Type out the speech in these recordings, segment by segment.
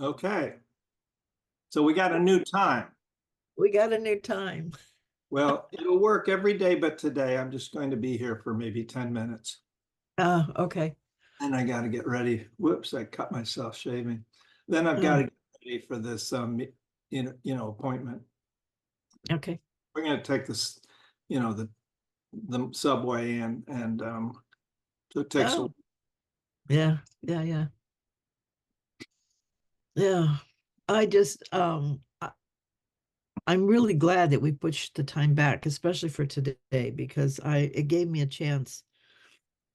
Okay. So we got a new time. We got a new time. Well, it'll work every day, but today I'm just going to be here for maybe 10 minutes. Okay. And I got to get ready. Whoops, I cut myself shaving. Then I've got to get ready for this appointment. Okay. We're going to take this, the subway and so it takes a Oh, yeah, yeah, yeah. Yeah. I just I'm really glad that we pushed the time back, especially for today, because it gave me a chance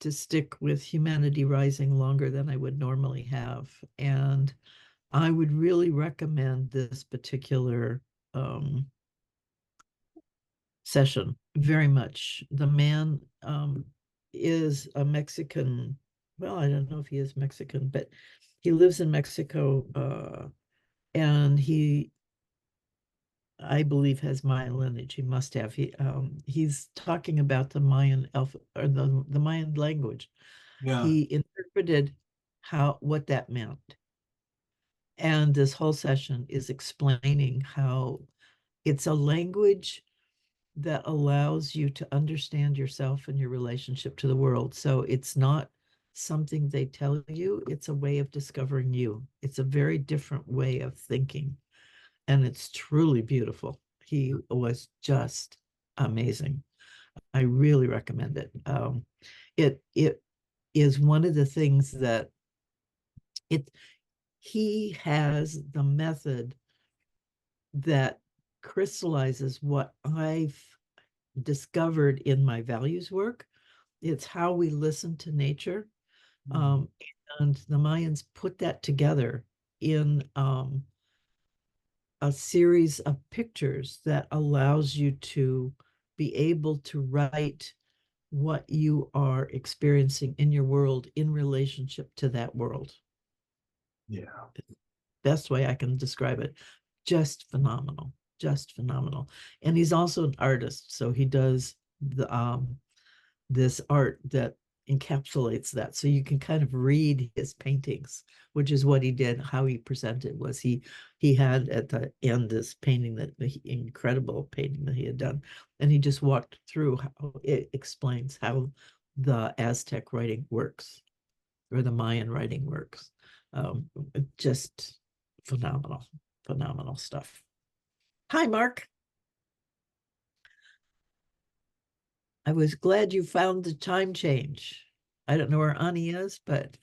to stick with Humanity Rising longer than I would normally have. And I would really recommend this particular session very much. The man is a Mexican. Well, I don't know if he is Mexican, but he lives in Mexico, and I believe, has Mayan lineage. He must have. He's talking about the Mayan alpha or the Mayan language. yeah, He interpreted what that meant. And this whole session is explaining how it's a language that allows you to understand yourself and your relationship to the world. So it's not something they tell you, it's a way of discovering you. It's a very different way of thinking. And it's truly beautiful. He was just amazing. I really recommend it. It is one of the things that it he has the method that crystallizes what I've discovered in my values work. It's how we listen to nature. Um, and the Mayans put that together in a series of pictures that allows you to be able to write what you are experiencing in your world in relationship to that world. yeah. Best way I can describe it. Just phenomenal. Just phenomenal. And he's also an artist. So he does this art that encapsulates that. So you can kind of read his paintings, which is what he did. How he presented was he had at the end this painting, incredible painting that he had done. And he just walked through how it explains how the Aztec writing works or the Mayan writing works. Just phenomenal, phenomenal stuff. Hi, Mark. I was glad you found the time change. I don't know where Ani is, but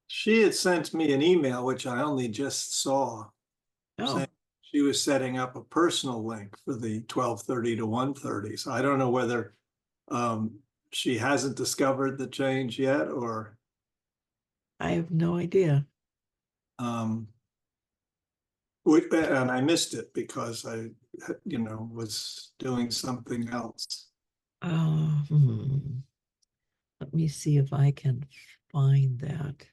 She had sent me an email, which I only just saw, saying oh, she was setting up a personal link for the 12:30 to 1:30. So I don't know whether she hasn't discovered the change yet or I have no idea. um, and I missed it because I, was doing something else. Oh, let me see if I can find that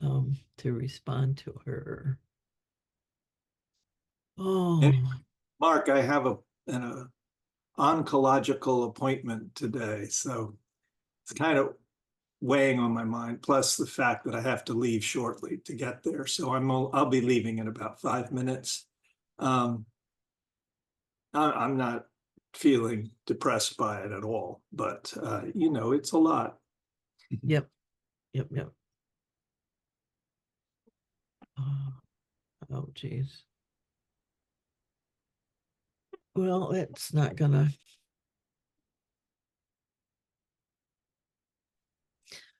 to respond to her. Anyway, Oh, Mark, I have an oncological appointment today, so it's kind of weighing on my mind. Plus the fact that I have to leave shortly to get there, so I'll be leaving in about 5 minutes. Um, I'm not feeling depressed by it at all, but it's a lot. yep, yep, yep. Oh, oh, geez. Well, it's not gonna.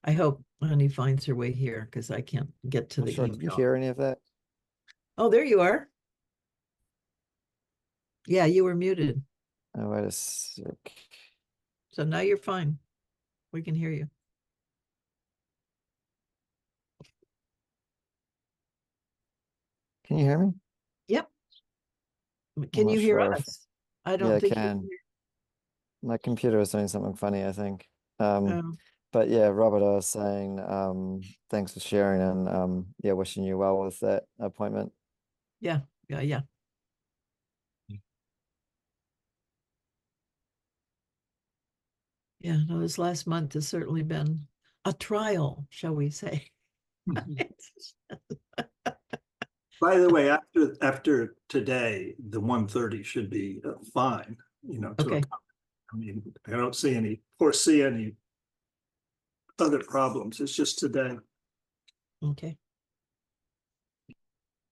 I hope Honey finds her way here because I can't get to Not the sure. Did you email. hear any of that? Oh, there you are. Yeah, you were muted. Oh, wait a sec. So now you're fine. We can hear you. Can you hear me? Yep. I'm Can not you hear sure if, us? I yeah, don't I think you can. My computer is doing something funny, I think. Um, can. but yeah, Robert, I was saying, thanks for sharing and yeah, wishing you well with that appointment. Yeah, yeah, yeah. Yeah, no, this last month has certainly been a trial, shall we say. By the way, after today, the 1:30 should be fine, you know, Okay. I mean, I don't foresee any other problems. It's just today. Okay.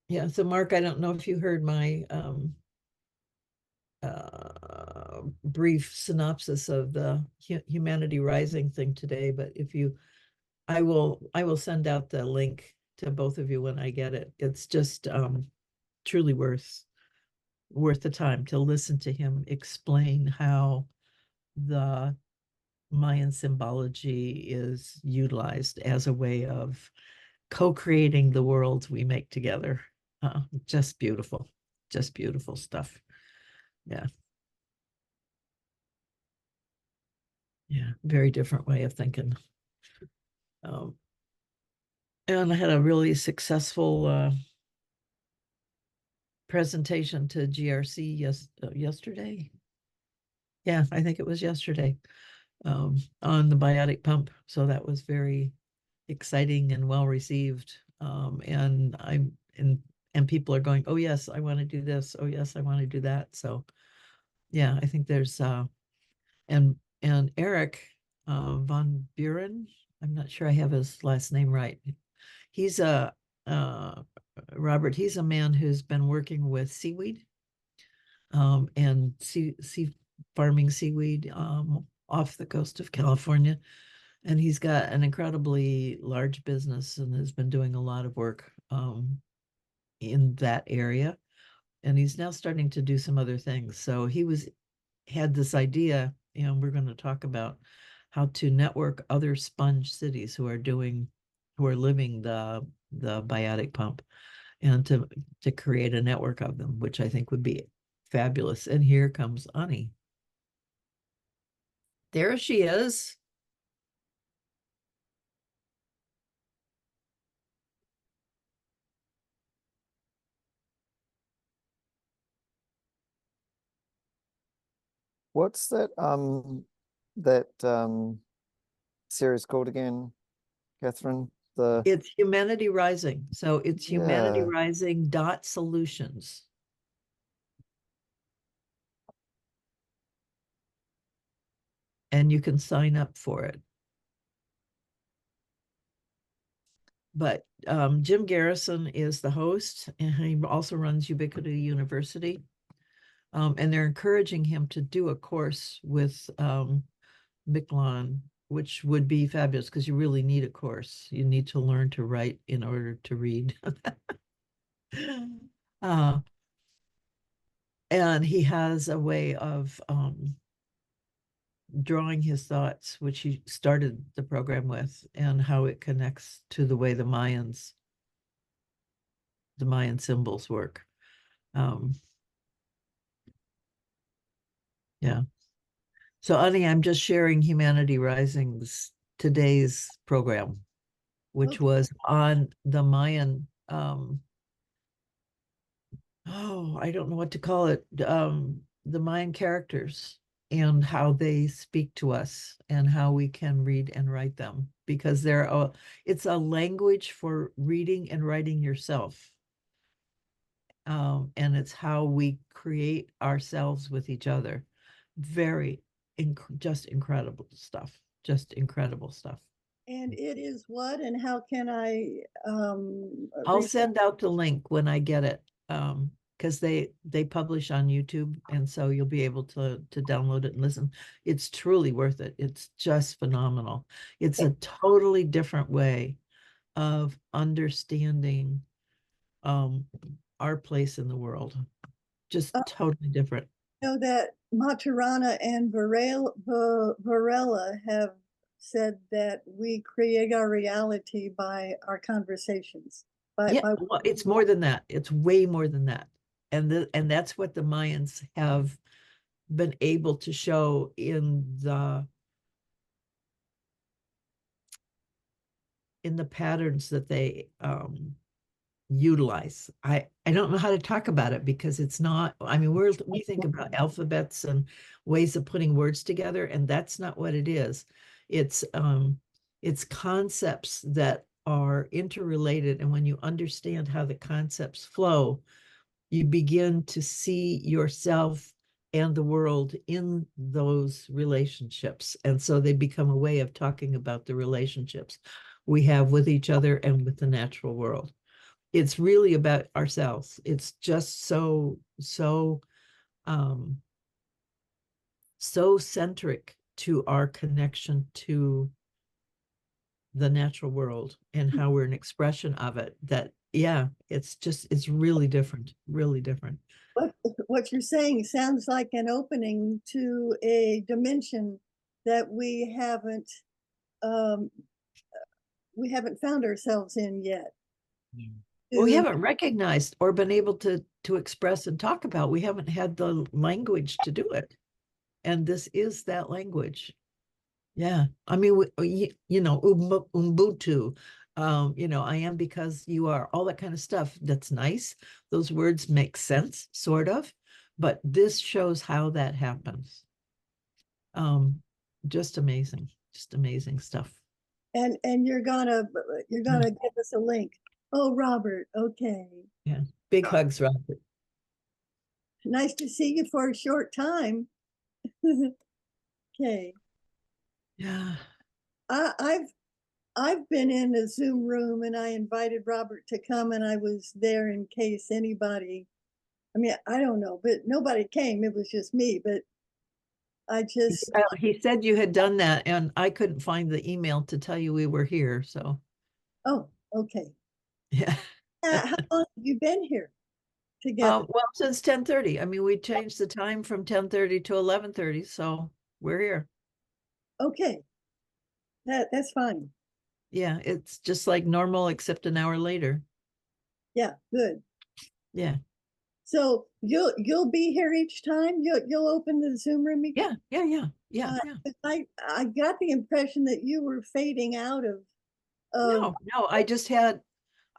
Yeah, so Mark, I don't know if you heard my brief synopsis of the Humanity Rising thing today, but if you, I will send out the link to both of you when I get it. It's just truly worth the time to listen to him explain how the Mayan symbology is utilized as a way of co-creating the worlds we make together. Just beautiful stuff. Yeah. Yeah, very different way of thinking. And I had a really successful presentation to GRC yesterday. Yeah, I think it was yesterday, on the biotic pump. So that was very exciting and well received. And people are going, oh yes, I want to do this. Oh yes, I want to do that. So yeah, I think there's and Eric von Buren, I'm not sure I have his last name right. He's Robert, he's a man who's been working with seaweed and sea farming seaweed off the coast of California. And he's got an incredibly large business and has been doing a lot of work in that area. And he's now starting to do some other things. So had this idea, and we're going to talk about how to network other sponge cities who are living the biotic pump, and to create a network of them, which I think would be fabulous. And here comes Ani. There she is. What's that series called again, Kathryn? It's Humanity Rising. So it's Humanity Yeah. Rising .solutions. And you can sign up for it. But Jim Garrison is the host, and he also runs Ubiquity University. And they're encouraging him to do a course with Miquelon, which would be fabulous because you really need a course. You need to learn to write in order to read. And he has a way of drawing his thoughts, which he started the program with, and how it connects to the way the Mayan symbols work. Yeah. So, Ani, I'm just sharing Humanity Rising's today's program, which was on the Mayan. I don't know what to call it. The Mayan characters and how they speak to us and how we can read and write them, because it's a language for reading and writing yourself. And it's how we create ourselves with each other. Just incredible stuff. Just incredible stuff. And it is what, and how can I I'll send out the link when I get it, because they publish on YouTube, and so you'll be able to download it and listen. It's truly worth it. It's just phenomenal. It's a totally different way of understanding our place in the world. Just totally different. know that Maturana and Varela have said that we create our reality by our conversations. Well, it's more than that. It's way more than that. And that's what the Mayans have been able to show in the patterns that they utilize. I don't know how to talk about it because it's not, I mean, we think about alphabets and ways of putting words together, and that's not what it is. It's It's concepts that are interrelated. And when you understand how the concepts flow, you begin to see yourself and the world in those relationships. And so they become a way of talking about the relationships we have with each other and with the natural world. It's really about ourselves. It's just so centric to our connection to the natural world and how we're an expression of it that, yeah, it's really different, really different. What you're saying sounds like an opening to a dimension that we haven't found ourselves in yet. Well, we haven't recognized or been able to express and talk about. We haven't had the language to do it. And this is that language. Yeah. I mean, Ubuntu, I am because you are, all that kind of stuff. That's nice. Those words make sense, sort of. But this shows how that happens. Just amazing stuff. And you're gonna give us a link. Oh, Robert, okay. Yeah. Big hugs, Robert. Nice to see you for a short time. Okay. Yeah. I've been in a Zoom room and I invited Robert to come and I was there in case anybody, I mean, I don't know, but nobody came. It was just me, but I just. He said you had done that and I couldn't find the email to tell you we were here, so. Oh, okay. Yeah. How long have you been here together? Well, since 10:30. I mean, we changed the time from 10:30 to 11:30, so we're here. Okay. That's fine. Yeah, it's just like normal, except an hour later. Yeah, good. Yeah. So you'll be here each time? You'll open the Zoom room each Yeah. I got the impression that you were fading out of No,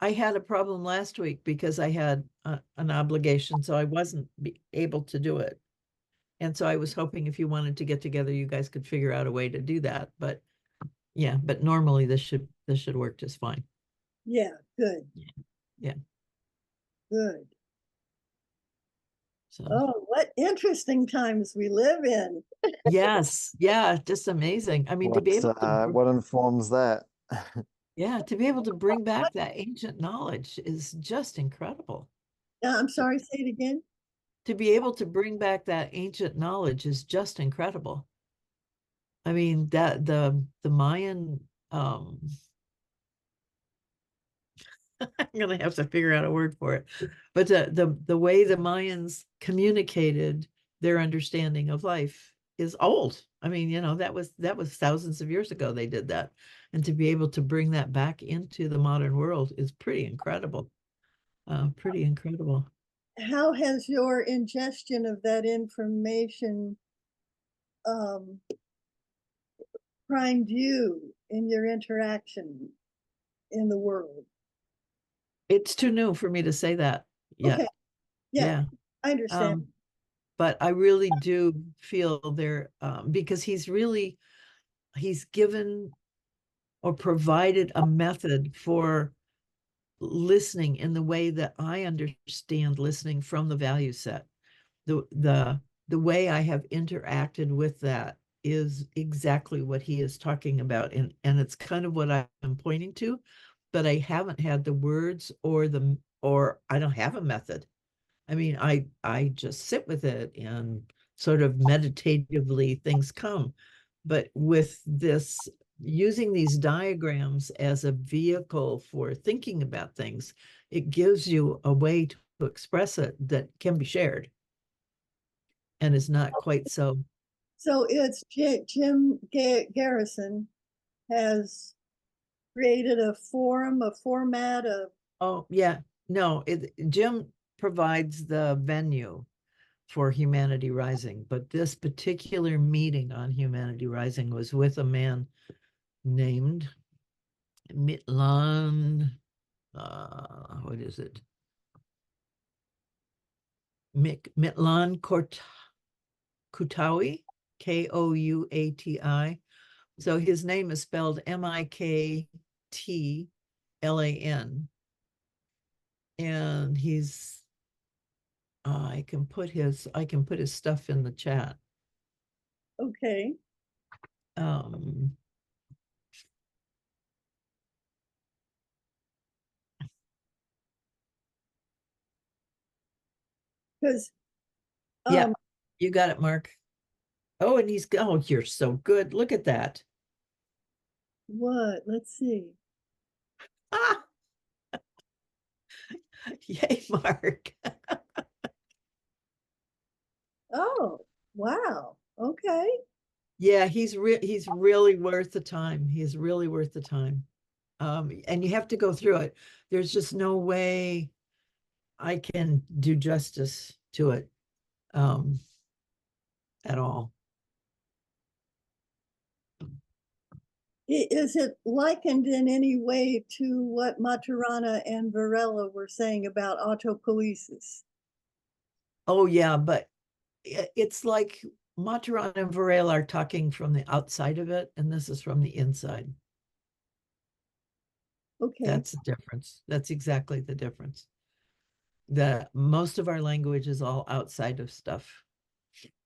I had a problem last week because I had an obligation, so I wasn't able to do it. And so I was hoping if you wanted to get together, you guys could figure out a way to do that. But yeah, but normally this should work just fine. Yeah, good. Yeah. Good. So Oh, what interesting times we live in. yes, yeah, just amazing. I mean, to be able to what informs that? yeah, to be able to bring back that ancient knowledge is just incredible. I'm sorry, say it again. To be able to bring back that ancient knowledge is just incredible. I mean, that the Mayan, I'm gonna have to figure out a word for it, but the way the Mayans communicated their understanding of life is old. I mean, that was thousands of years ago they did that, and to be able to bring that back into the modern world is pretty incredible. Pretty incredible. How has your ingestion of that information primed you in your interaction in the world? It's too new for me to say that yet. Okay. Yeah. I understand. But I really do feel there, because he's given or provided a method for listening in the way that I understand listening from the value set. The way I have interacted with that is exactly what he is talking about. And it's kind of what I'm pointing to, but I haven't had the words or I don't have a method. I mean, I just sit with it and sort of meditatively things come. But with this, using these diagrams as a vehicle for thinking about things, it gives you a way to express it that can be shared and is not quite so. So it's Jim Garrison has created a format of. Oh, yeah. No, Jim provides the venue for Humanity Rising, but this particular meeting on Humanity Rising was with a man named Mitlan, what is it? Mitlan Koutawi, Kouati, So his name is spelled Miktlan. And he's I can put his stuff in the chat. Okay. Because Yeah, you got it, Mark. Oh, and you're so good. Look at that. what? Let's see. Ah, yay, Mark. Oh, wow. Okay. Yeah, he's really worth the time. He's really worth the time. And you have to go through it. There's just no way I can do justice to it at all. Is it likened in any way to what Maturana and Varela were saying about autopoiesis? Oh yeah, but it's like Maturana and Varela are talking from the outside of it, and this is from the inside. Okay. That's the difference. That's exactly the difference. That most of our language is all outside of stuff,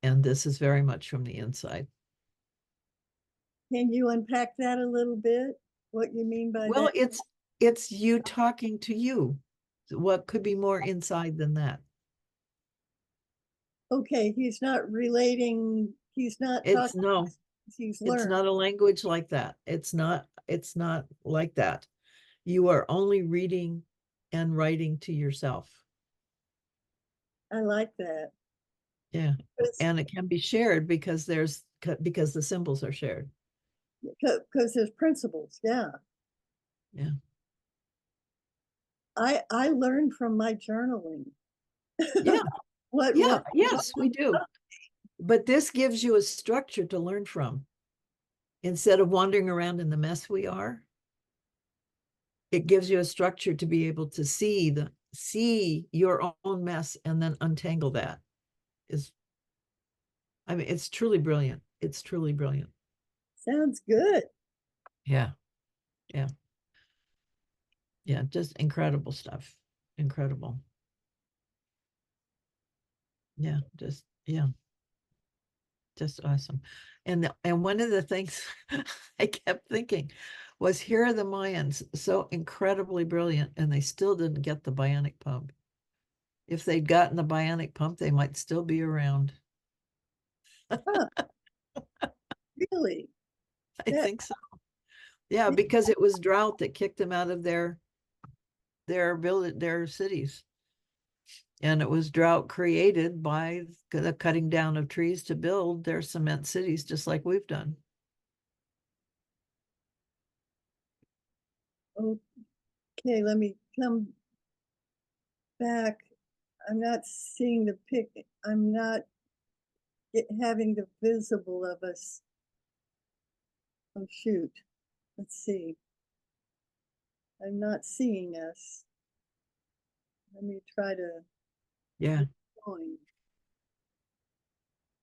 and this is very much from the inside. Can you unpack that a little bit? What you mean by Well, that? it's you talking to you. What could be more inside than that? Okay, he's not relating, he's not It's talking, no, he's it's learned. not a language like that. It's not like that. You are only reading and writing to yourself. I like that. Yeah. And it can be shared because the symbols are shared. Because there's principles, yeah. Yeah. I learned from my journaling. Yeah. What Yes, we do. But this gives you a structure to learn from. Instead of wandering around in the mess we are, it gives you a structure to be able to see your own mess and then untangle that. It's truly brilliant. It's truly brilliant. sounds good. Yeah. Yeah. Yeah, just incredible stuff. Incredible. Yeah, just awesome. And one of the things I kept thinking was, here are the Mayans, so incredibly brilliant, and they still didn't get the bionic pump. If they'd gotten the bionic pump, they might still be around. Huh. Really? I think so. Yeah, because it was drought that kicked them out of their cities. And it was drought created by the cutting down of trees to build their cement cities, just like we've done. Okay, let me come back. I'm not seeing the pic. I'm not having the visible of us. Oh, shoot. Let's see. I'm not seeing us. Let me try to Yeah. join.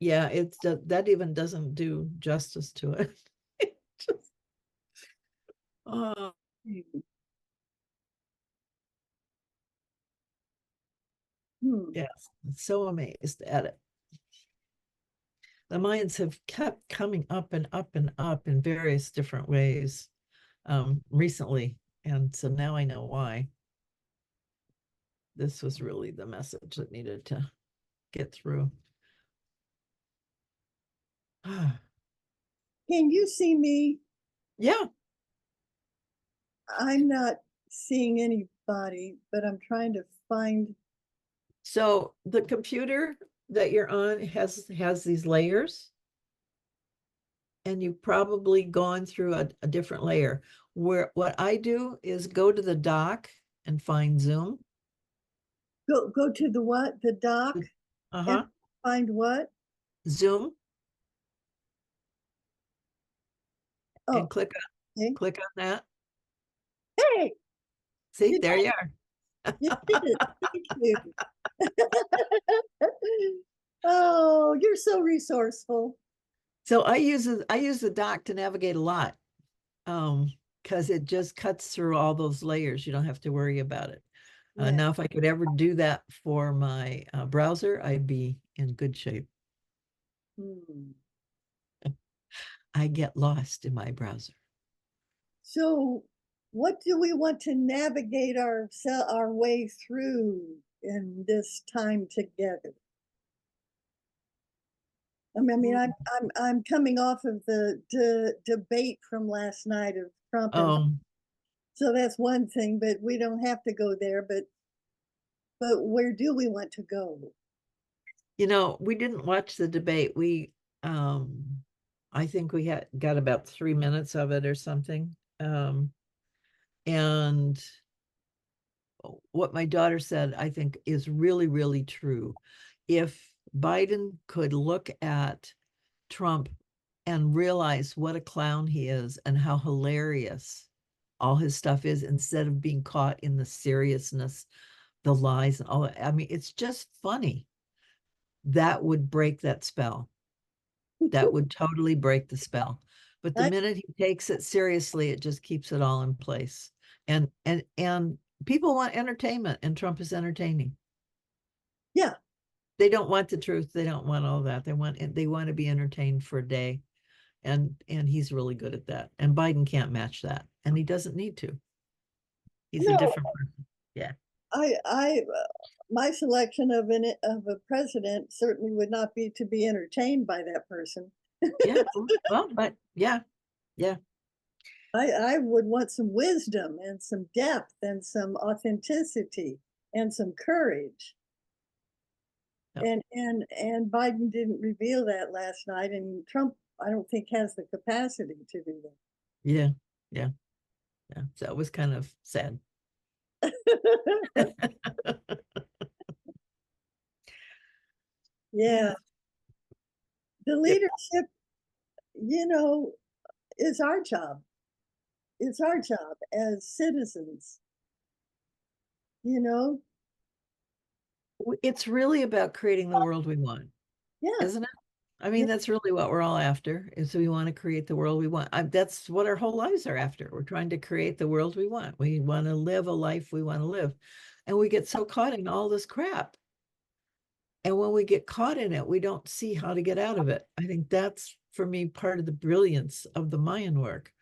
Yeah, that even doesn't do justice to it. Oh, yes, so amazed at it. The Mayans have kept coming up and up and up in various different ways recently. And so now I know why. This was really the message that needed to get through. Can you see me? Yeah. I'm not seeing anybody, but I'm trying to find. So the computer that you're on has these layers, and you've probably gone through a different layer. Where what I do is go to the dock and find Zoom. Go to the what? The dock? Uh-huh. Find what? Zoom. Oh, and click on that. hey, See, there you are. you did it. Thank you. Oh, you're so resourceful. So I use the doc to navigate a lot, because it just cuts through all those layers. You don't have to worry about it. Yeah. Now, if I could ever do that for my browser, I'd be in good shape. Hmm. I get lost in my browser. So what do we want to navigate our way through in this time together? I mean, I'm coming off of the debate from last night of Trump, and so that's one thing. But we don't have to go there. But where do we want to go? You know, we didn't watch the debate. I think we got about 3 minutes of it or something. And what my daughter said, I think, is really, really true. If Biden could look at Trump and realize what a clown he is and how hilarious all his stuff is, instead of being caught in the seriousness, the lies, and all that. I mean, it's just funny. That would break that spell. That would totally break the spell. But the minute he takes it seriously, it just keeps it all in place. And people want entertainment, and Trump is entertaining. Yeah. They don't want the truth. They don't want all that. They want to be entertained for a day. And he's really good at that. And Biden can't match that. And he doesn't need to. He's a different person. Yeah. My selection of a president certainly would not be to be entertained by that person. Yeah. Well, but yeah. I would want some wisdom and some depth and some authenticity and some courage. Yep. And Biden didn't reveal that last night, and Trump, I don't think, has the capacity to do that. Yeah. So it was kind of sad. Yeah. The leadership, is our job. It's our job as citizens. It's really about creating the world we want. Yeah. Isn't it? I mean, that's really what we're all after, is we want to create the world we want. That's what our whole lives are after. We're trying to create the world we want. We want to live a life we want to live. And we get so caught in all this crap. And when we get caught in it, we don't see how to get out of it. I think that's, for me, part of the brilliance of the Mayan work,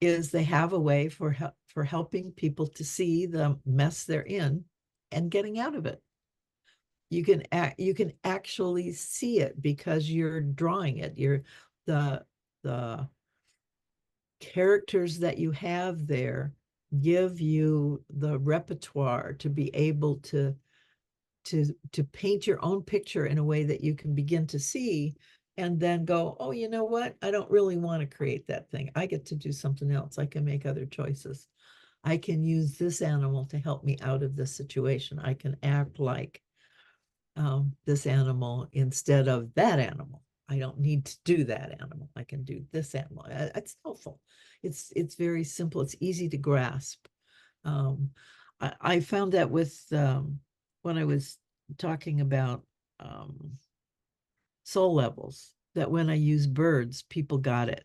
is they have a way for helping people to see the mess they're in and getting out of it. You can actually see it because you're drawing it. You're the characters that you have there give you the repertoire to be able to paint your own picture in a way that you can begin to see, and then go, oh, you know what? I don't really want to create that thing. I get to do something else. I can make other choices. I can use this animal to help me out of this situation. I can act like this animal instead of that animal. I don't need to do that animal. I can do this animal. It's helpful. It's very simple. It's easy to grasp. I found that with when I was talking about soul levels, that when I use birds, people got it.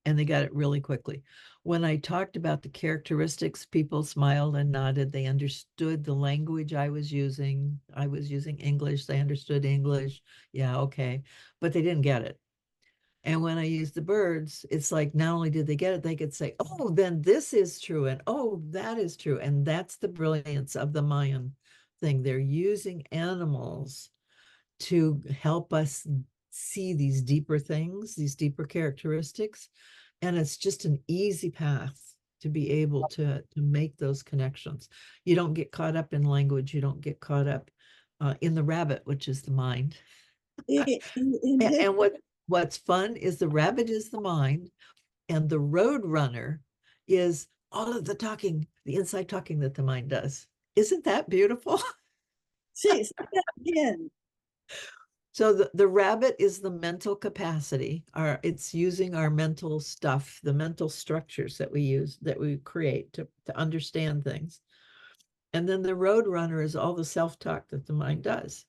And they got it really quickly. When I talked about the characteristics, people smiled and nodded. They understood the language I was using. I was using English. They understood English. Yeah, okay. But they didn't get it. And when I used the birds, it's like, not only did they get it, they could say, oh, then this is true. And oh, that is true. And that's the brilliance of the Mayan thing. They're using animals to help us see these deeper things, these deeper characteristics. And it's just an easy path to be able to make those connections. You don't get caught up in language. You don't get caught up in the rabbit, which is the mind. And what's fun is the rabbit is the mind, and the road runner is all of the talking, the inside talking that the mind does. Isn't that beautiful? Say that again. So the rabbit is the mental capacity. It's using our mental stuff, the mental structures that we use, that we create to understand things. And then the road runner is all the self-talk that the mind does.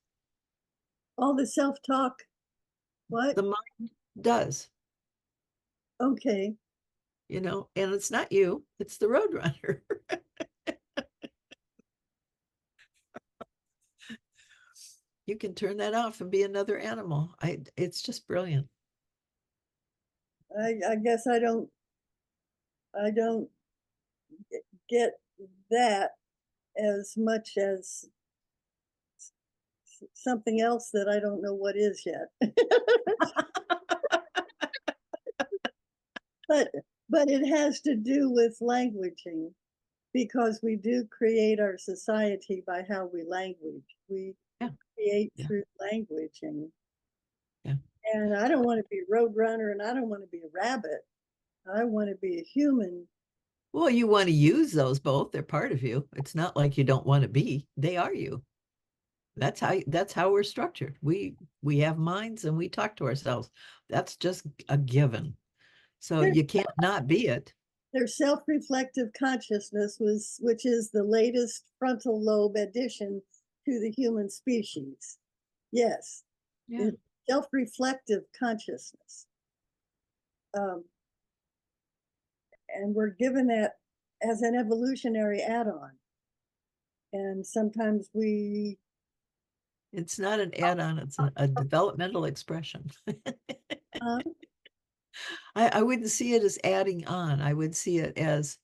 All the self-talk. What? does, Okay, you know, and it's not you, it's the roadrunner. You can turn that off and be another animal. It's just brilliant. I guess I don't get that as much as something else that I don't know what is yet. But it has to do with languaging, because we do create our society by how we language. We Yeah. create Yeah. through languaging. Yeah. And I don't want to be a roadrunner, and I don't want to be a rabbit. I want to be a human. Well, you want to use those both. They're part of you. It's not like you don't want to be. They are you. That's how we're structured. We have minds and we talk to ourselves. That's just a given. So There's you can't not be it. Their self-reflective consciousness which is the latest frontal lobe addition to the human species. Yes, Yeah. self-reflective consciousness. And we're given that as an evolutionary add-on. And sometimes It's not an add-on, it's a developmental expression. I wouldn't see it as adding on. I would see it as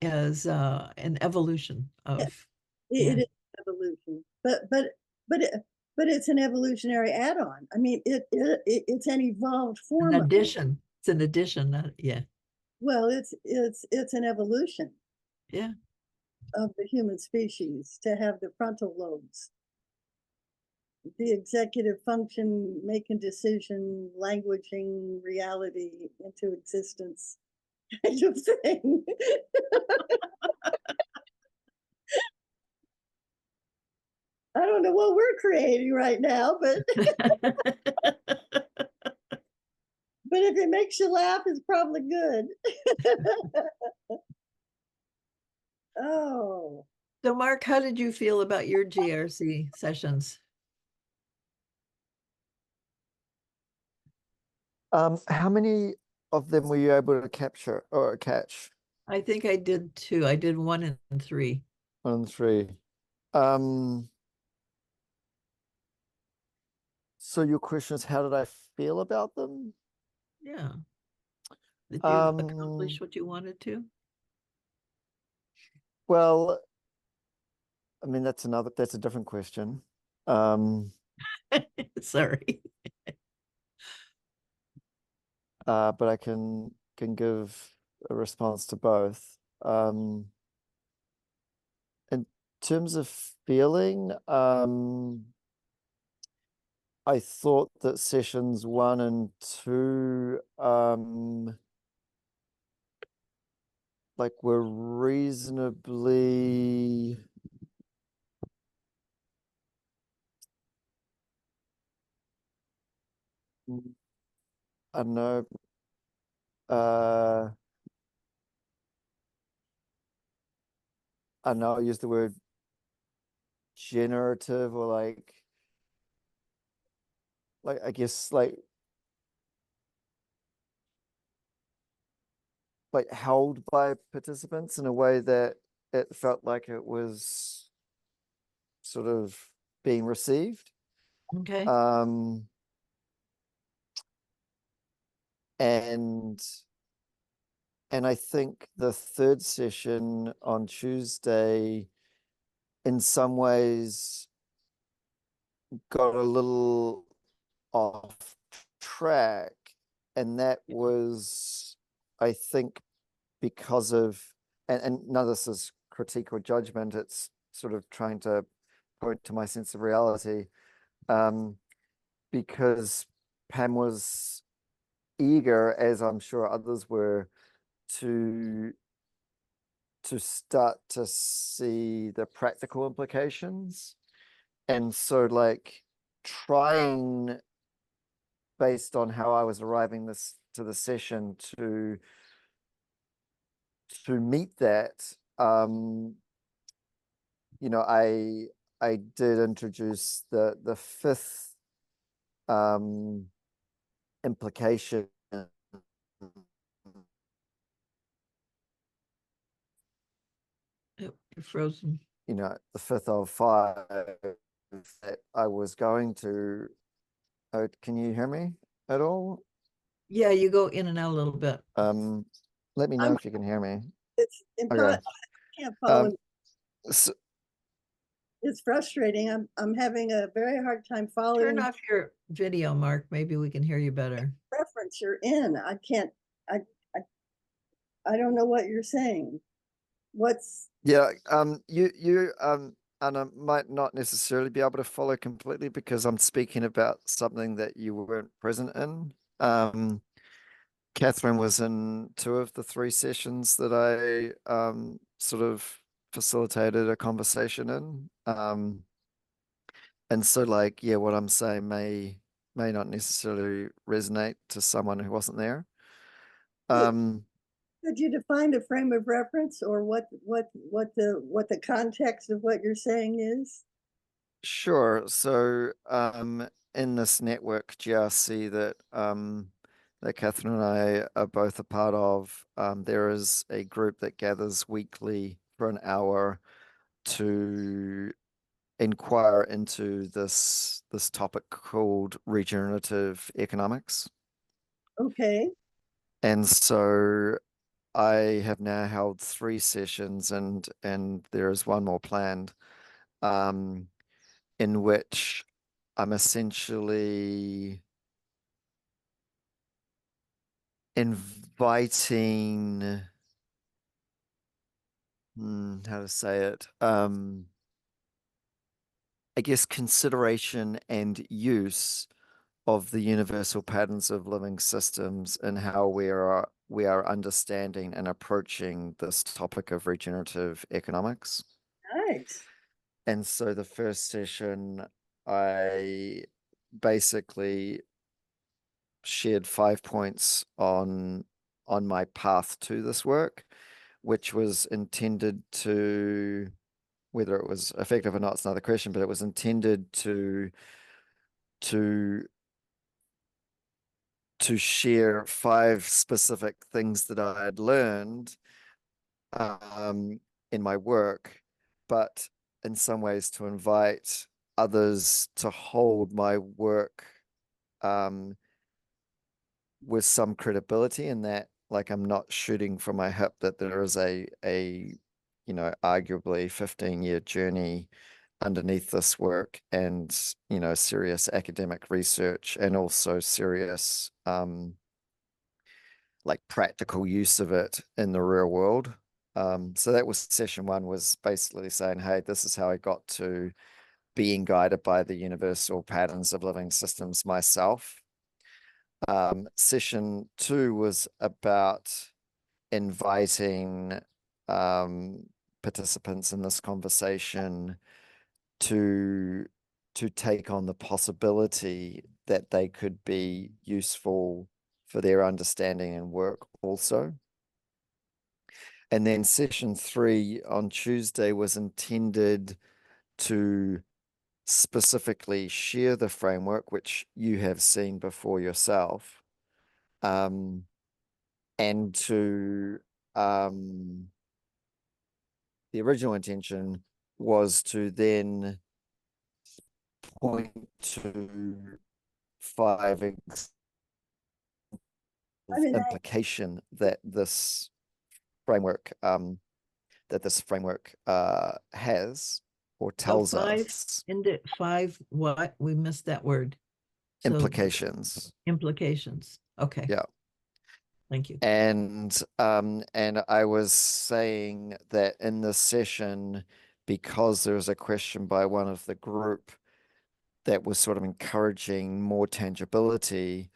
an evolution of it is evolution, but it's an evolutionary add-on. I mean, it's an evolved form. an addition. It's an addition, not, yeah. Well, it's an evolution. Yeah. Of the human species to have the frontal lobes, the executive function, making decision, languaging reality into existence kind of thing. I don't know what we're creating right now, but if it makes you laugh, it's probably good. Oh. So Mark, how did you feel about your GRC sessions? How many of them were you able to capture or catch? I think I did 2. I did 1 and 3. 1 and 3. So your question is, how did I feel about them? Yeah. Did you accomplish what you wanted to? Well, I mean, that's a different question. Sorry. But I can give a response to both. In terms of feeling, I thought that sessions 1 and 2 like were reasonably I don't know, I know I use the word generative, or like I guess like held by participants in a way that it felt like it was sort of being received. Okay. And I think the third session on Tuesday in some ways got a little off track, and that was, I think, because of, and none of this is critique or judgment, it's sort of trying to point to my sense of reality, because Pam was eager, as I'm sure others were, to start to see the practical implications. And so like trying, based on how I was arriving to the session, to meet that, you know, I did introduce the fifth implication. You're frozen. You know, the fifth of five that I was going to. Oh, can you hear me at all? Yeah, you go in and out a little bit. Let me know I'm- if you can hear me. It's Okay. I can't follow. So, It's frustrating. I'm having a very hard time Turn following off your video, Mark. Maybe we can hear you better. the reference you're in. I can't, I, I don't know what you're saying. What's, yeah, and I might not necessarily be able to follow completely because I'm speaking about something that you weren't present in. Kathryn was in 2 of the 3 sessions that I sort of facilitated a conversation in. And so like, yeah, what I'm saying may not necessarily resonate to someone who wasn't there. could you define the frame of reference or what the context of what you're saying is? Sure. So in this network GRC that that Kathryn and I are both a part of, there is a group that gathers weekly for an hour to inquire into this topic called regenerative economics. Okay. And so I have now held 3 sessions and there is one more planned, in which I'm essentially inviting, how to say it, I guess consideration and use of the universal patterns of living systems and how we are understanding and approaching this topic of regenerative economics. Nice. And so the first session, I basically shared 5 points on my path to this work, which was intended to, whether it was effective or not, it's another question, but it was intended to share 5 specific things that I had learned in my work, but in some ways to invite others to hold my work with some credibility, in that, like, I'm not shooting from my hip, that there is a you know, arguably 15-year journey underneath this work, and, you know, serious academic research and also serious like practical use of it in the real world. So that was session 1, was basically saying, hey, this is how I got to being guided by the universal patterns of living systems myself. Session 2 was about inviting participants in this conversation to take on the possibility that they could be useful for their understanding and work also. And then session 3 on Tuesday was intended to specifically share the framework, which you have seen before yourself, and to the original intention was to then point to 5 I mean, implication that this framework has or tells us. Into 5 what? We missed that word. So Implications. implications. Okay. Yeah. Thank you. And I was saying that in this session, because there was a question by one of the group that was sort of encouraging more tangibility,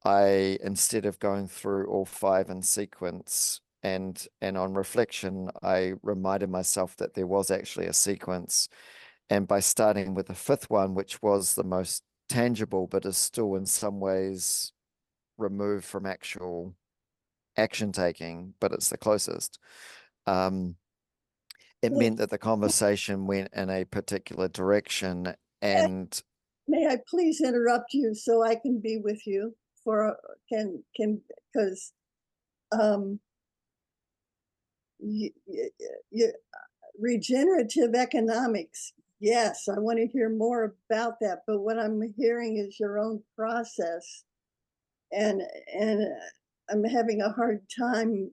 I, instead of going through all 5 in sequence, and on reflection, I reminded myself that there was actually a sequence. And by starting with the 5th one, which was the most tangible, but is still in some ways removed from actual action taking, but it's the closest. It meant that the conversation went in a particular direction. And may I please interrupt you so I can be with you? for, because, you, regenerative economics, yes, I want to hear more about that, but what I'm hearing is your own process. And I'm having a hard time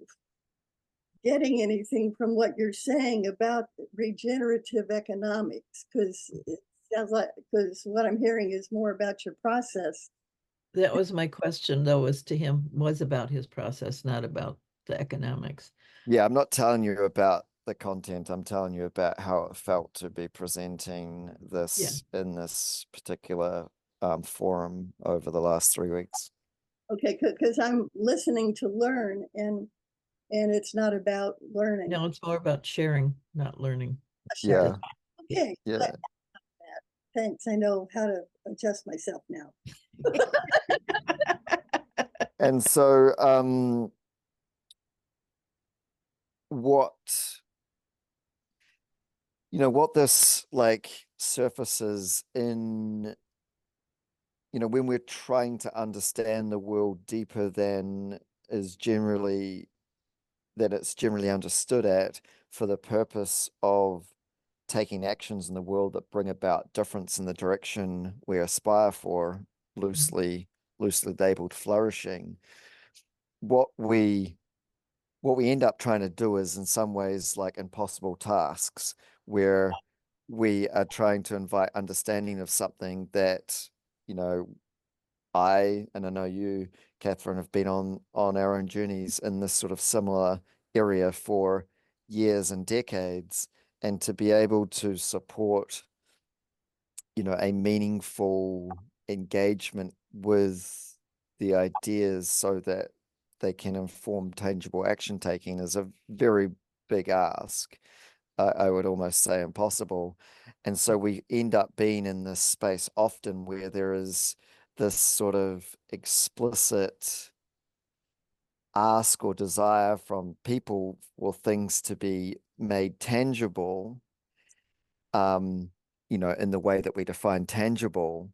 getting anything from what you're saying about regenerative economics, because it sounds like, because what I'm hearing is more about your process. That was my question, though, was to him, was about his process, not about the economics. Yeah, I'm not telling you about the content. I'm telling you about how it felt to be presenting this in this particular forum over the last 3 weeks. Okay, because I'm listening to learn, and it's not about learning. No, it's more about sharing, not learning. Yeah. Okay. Yeah. Thanks. I know how to adjust myself now. And so what this like surfaces in, when we're trying to understand the world deeper than it's generally understood at, for the purpose of taking actions in the world that bring about difference in the direction we aspire for, loosely labeled flourishing. What we end up trying to do is, in some ways, like impossible tasks, where we are trying to invite understanding of something that, I know you, Kathryn, have been on our own journeys in this sort of similar area for years and decades, and to be able to support, a meaningful engagement with the ideas so that they can inform tangible action taking is a very big ask. I would almost say impossible. And so we end up being in this space often where there is this sort of explicit ask or desire from people for things to be made tangible, in the way that we define tangible,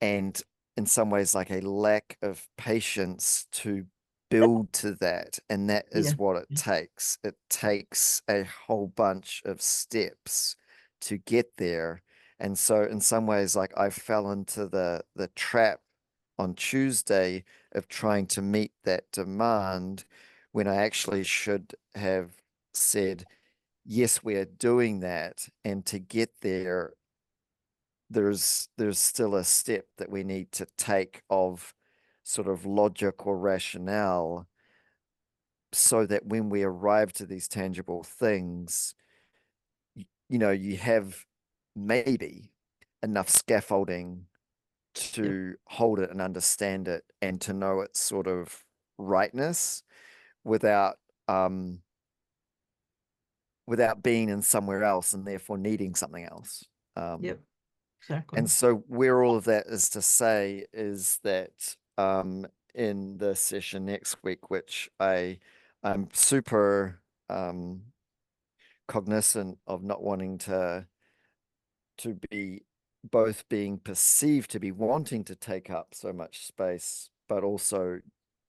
and in some ways like a lack of patience to build to that. And that is what it takes. It takes a whole bunch of steps to get there. And so in some ways, like, I fell into the trap on Tuesday of trying to meet that demand, when I actually should have said, yes, we are doing that. And to get there, there's still a step that we need to take of sort of logic or rationale, so that when we arrive to these tangible things, you have maybe enough scaffolding to hold it and understand it, and to know its sort of rightness without being in somewhere else and therefore needing something else. Exactly. And so where all of that is to say is that in the session next week, which I'm super cognizant of not wanting to be both being perceived to be wanting to take up so much space, but also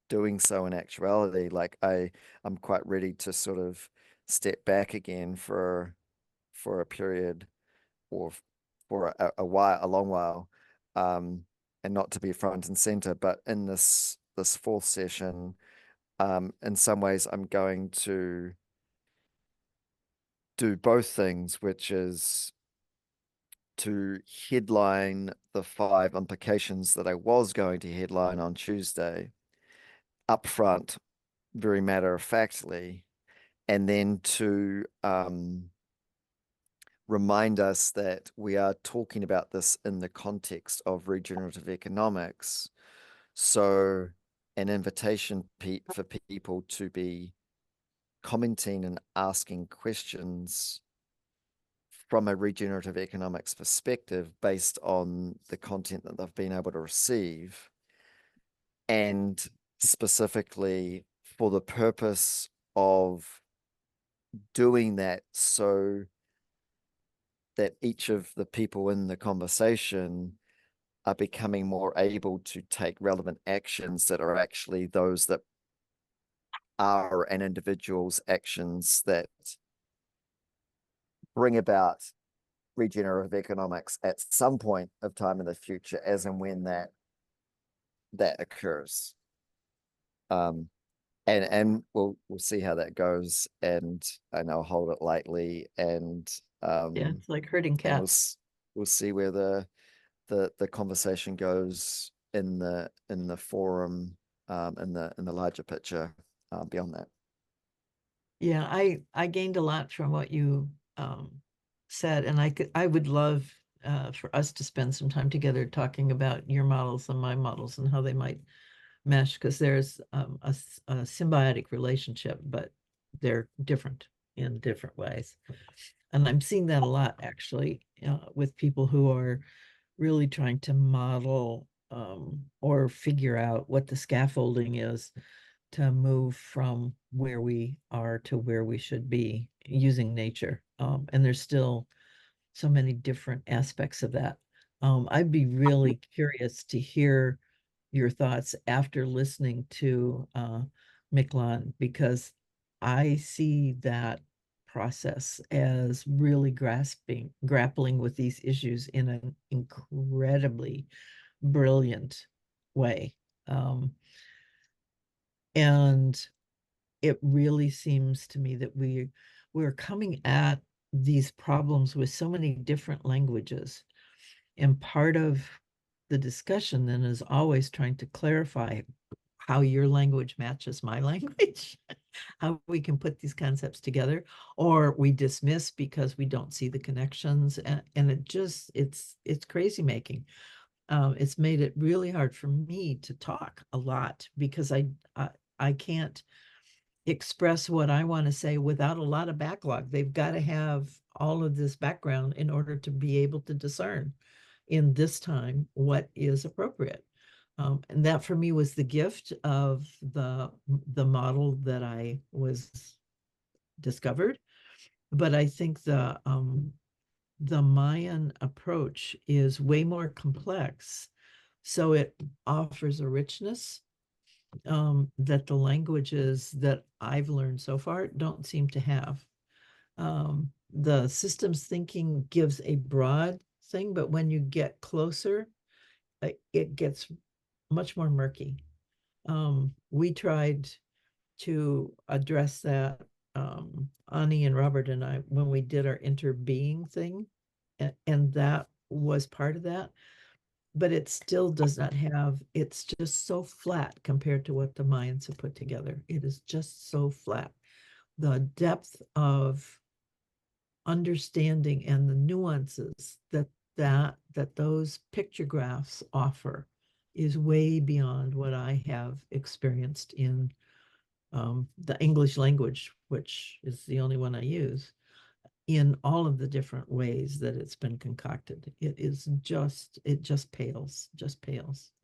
doing so in actuality. Like, I'm quite ready to sort of step back again for a period, or for a while, a long while, and not to be front and center. But in this fourth session, in some ways, I'm going to do both things, which is to headline the 5 implications that I was going to headline on Tuesday upfront, very matter-of-factly, and then to remind us that we are talking about this in the context of regenerative economics. So an invitation for people to be commenting and asking questions from a regenerative economics perspective based on the content that they've been able to receive, and specifically for the purpose of doing that so that each of the people in the conversation are becoming more able to take relevant actions that are actually those that are an individual's actions that bring about regenerative economics at some point of time in the future, as and when that occurs. And we'll see how that goes, and I'll hold it lightly, and Yeah, it's like herding and cats. we'll see where the conversation goes in the forum, in the larger picture, beyond that. Yeah, I gained a lot from what you said, and I would love for us to spend some time together talking about your models and my models and how they might mesh, because there's a symbiotic relationship, but they're different in different ways. And I'm seeing that a lot actually with people who are really trying to model or figure out what the scaffolding is to move from where we are to where we should be using nature. And there's still so many different aspects of that. I'd be really curious to hear your thoughts after listening to Miquelon, because I see that process as really grappling with these issues in an incredibly brilliant way. And it really seems to me that we're coming at these problems with so many different languages. And part of the discussion then is always trying to clarify how your language matches my language, how we can put these concepts together, or we dismiss because we don't see the connections. And it's crazy making. It's made it really hard for me to talk a lot because I can't express what I want to say without a lot of backlog. They've got to have all of this background in order to be able to discern in this time what is appropriate. And that for me was the gift of the model that I was discovered. But I think the Mayan approach is way more complex. So it offers a richness that the languages that I've learned so far don't seem to have. The systems thinking gives a broad thing, but when you get closer, it gets much more murky. We tried to address that, Ani and Robert and I, when we did our interbeing thing, and that was part of that. But it still does not have, it's just so flat compared to what the Mayans have put together. It is just so flat. The depth of understanding and the nuances that those pictographs offer is way beyond what I have experienced in the English language, which is the only one I use, in all of the different ways that it's been concocted. It just pales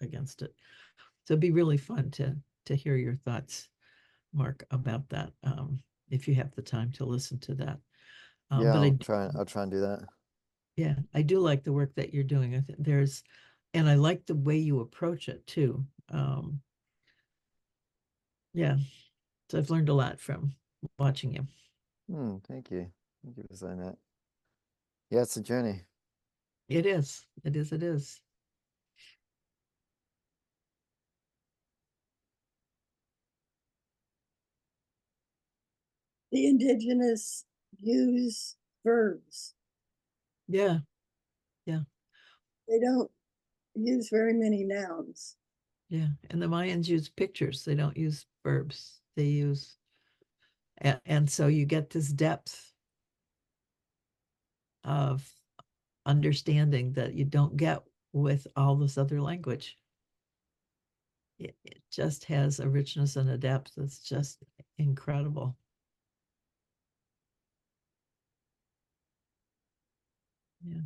against it. So it'd be really fun to hear your thoughts, Mark, about that, if you have the time to listen to that. Yeah, But I'll try and do that. yeah, I do like the work that you're doing. I think and I like the way you approach it too. Yeah, so I've learned a lot from watching you. Thank you. Thank you for saying that. Yeah, it's a journey. It is. It is. It is. The indigenous use verbs. Yeah. Yeah. They don't use very many nouns. Yeah. And the Mayans use pictures. They don't use verbs. They use, and so you get this depth of understanding that you don't get with all this other language. It just has a richness and a depth that's just incredible. Yeah.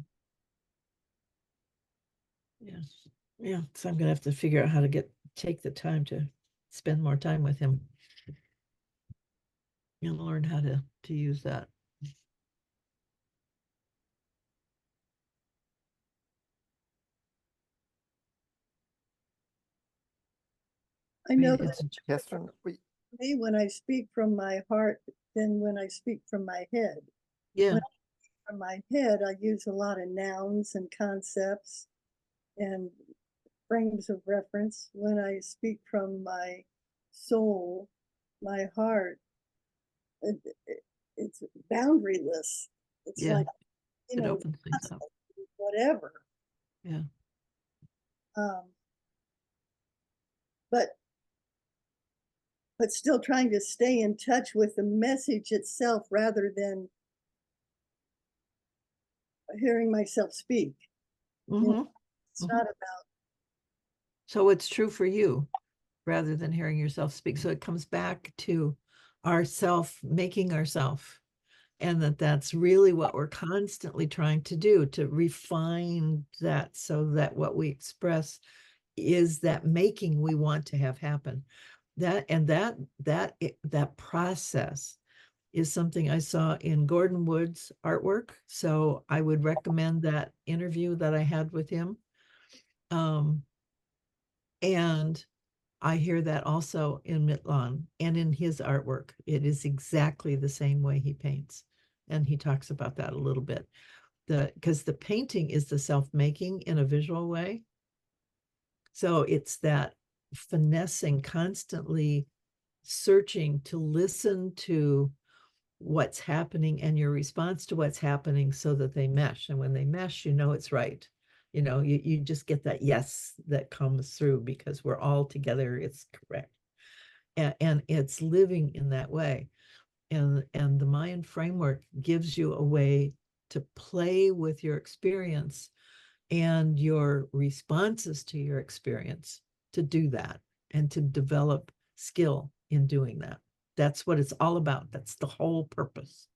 Yeah. Yeah. So I'm gonna have to figure out how to take the time to spend more time with him and learn how to use that. I know mean, that Kathryn, me when I speak from my heart than when I speak from my head. yeah, From my head, I use a lot of nouns and concepts and frames of reference. When I speak from my soul, my heart, it's boundaryless. It's yeah, like, you it know, opens things up. whatever. Yeah. Um, but still trying to stay in touch with the message itself rather than hearing myself speak. You know, Mhm. it's Mhm. not about, So it's true for you rather than hearing yourself speak. So it comes back to ourself, making ourself. And that's really what we're constantly trying to do, to refine that so that what we express is that making we want to have happen. That process is something I saw in Gordon Wood's artwork. So I would recommend that interview that I had with him. And I hear that also in Mitlan and in his artwork. It is exactly the same way he paints. And he talks about that a little bit. Because the painting is the self-making in a visual way. So it's that finessing, constantly searching to listen to what's happening and your response to what's happening so that they mesh. And when they mesh, you know it's right. You know, you just get that yes that comes through because we're all together. It's correct. And it's living in that way. And the Mayan framework gives you a way to play with your experience and your responses to your experience to do that and to develop skill in doing that. That's what it's all about. That's the whole purpose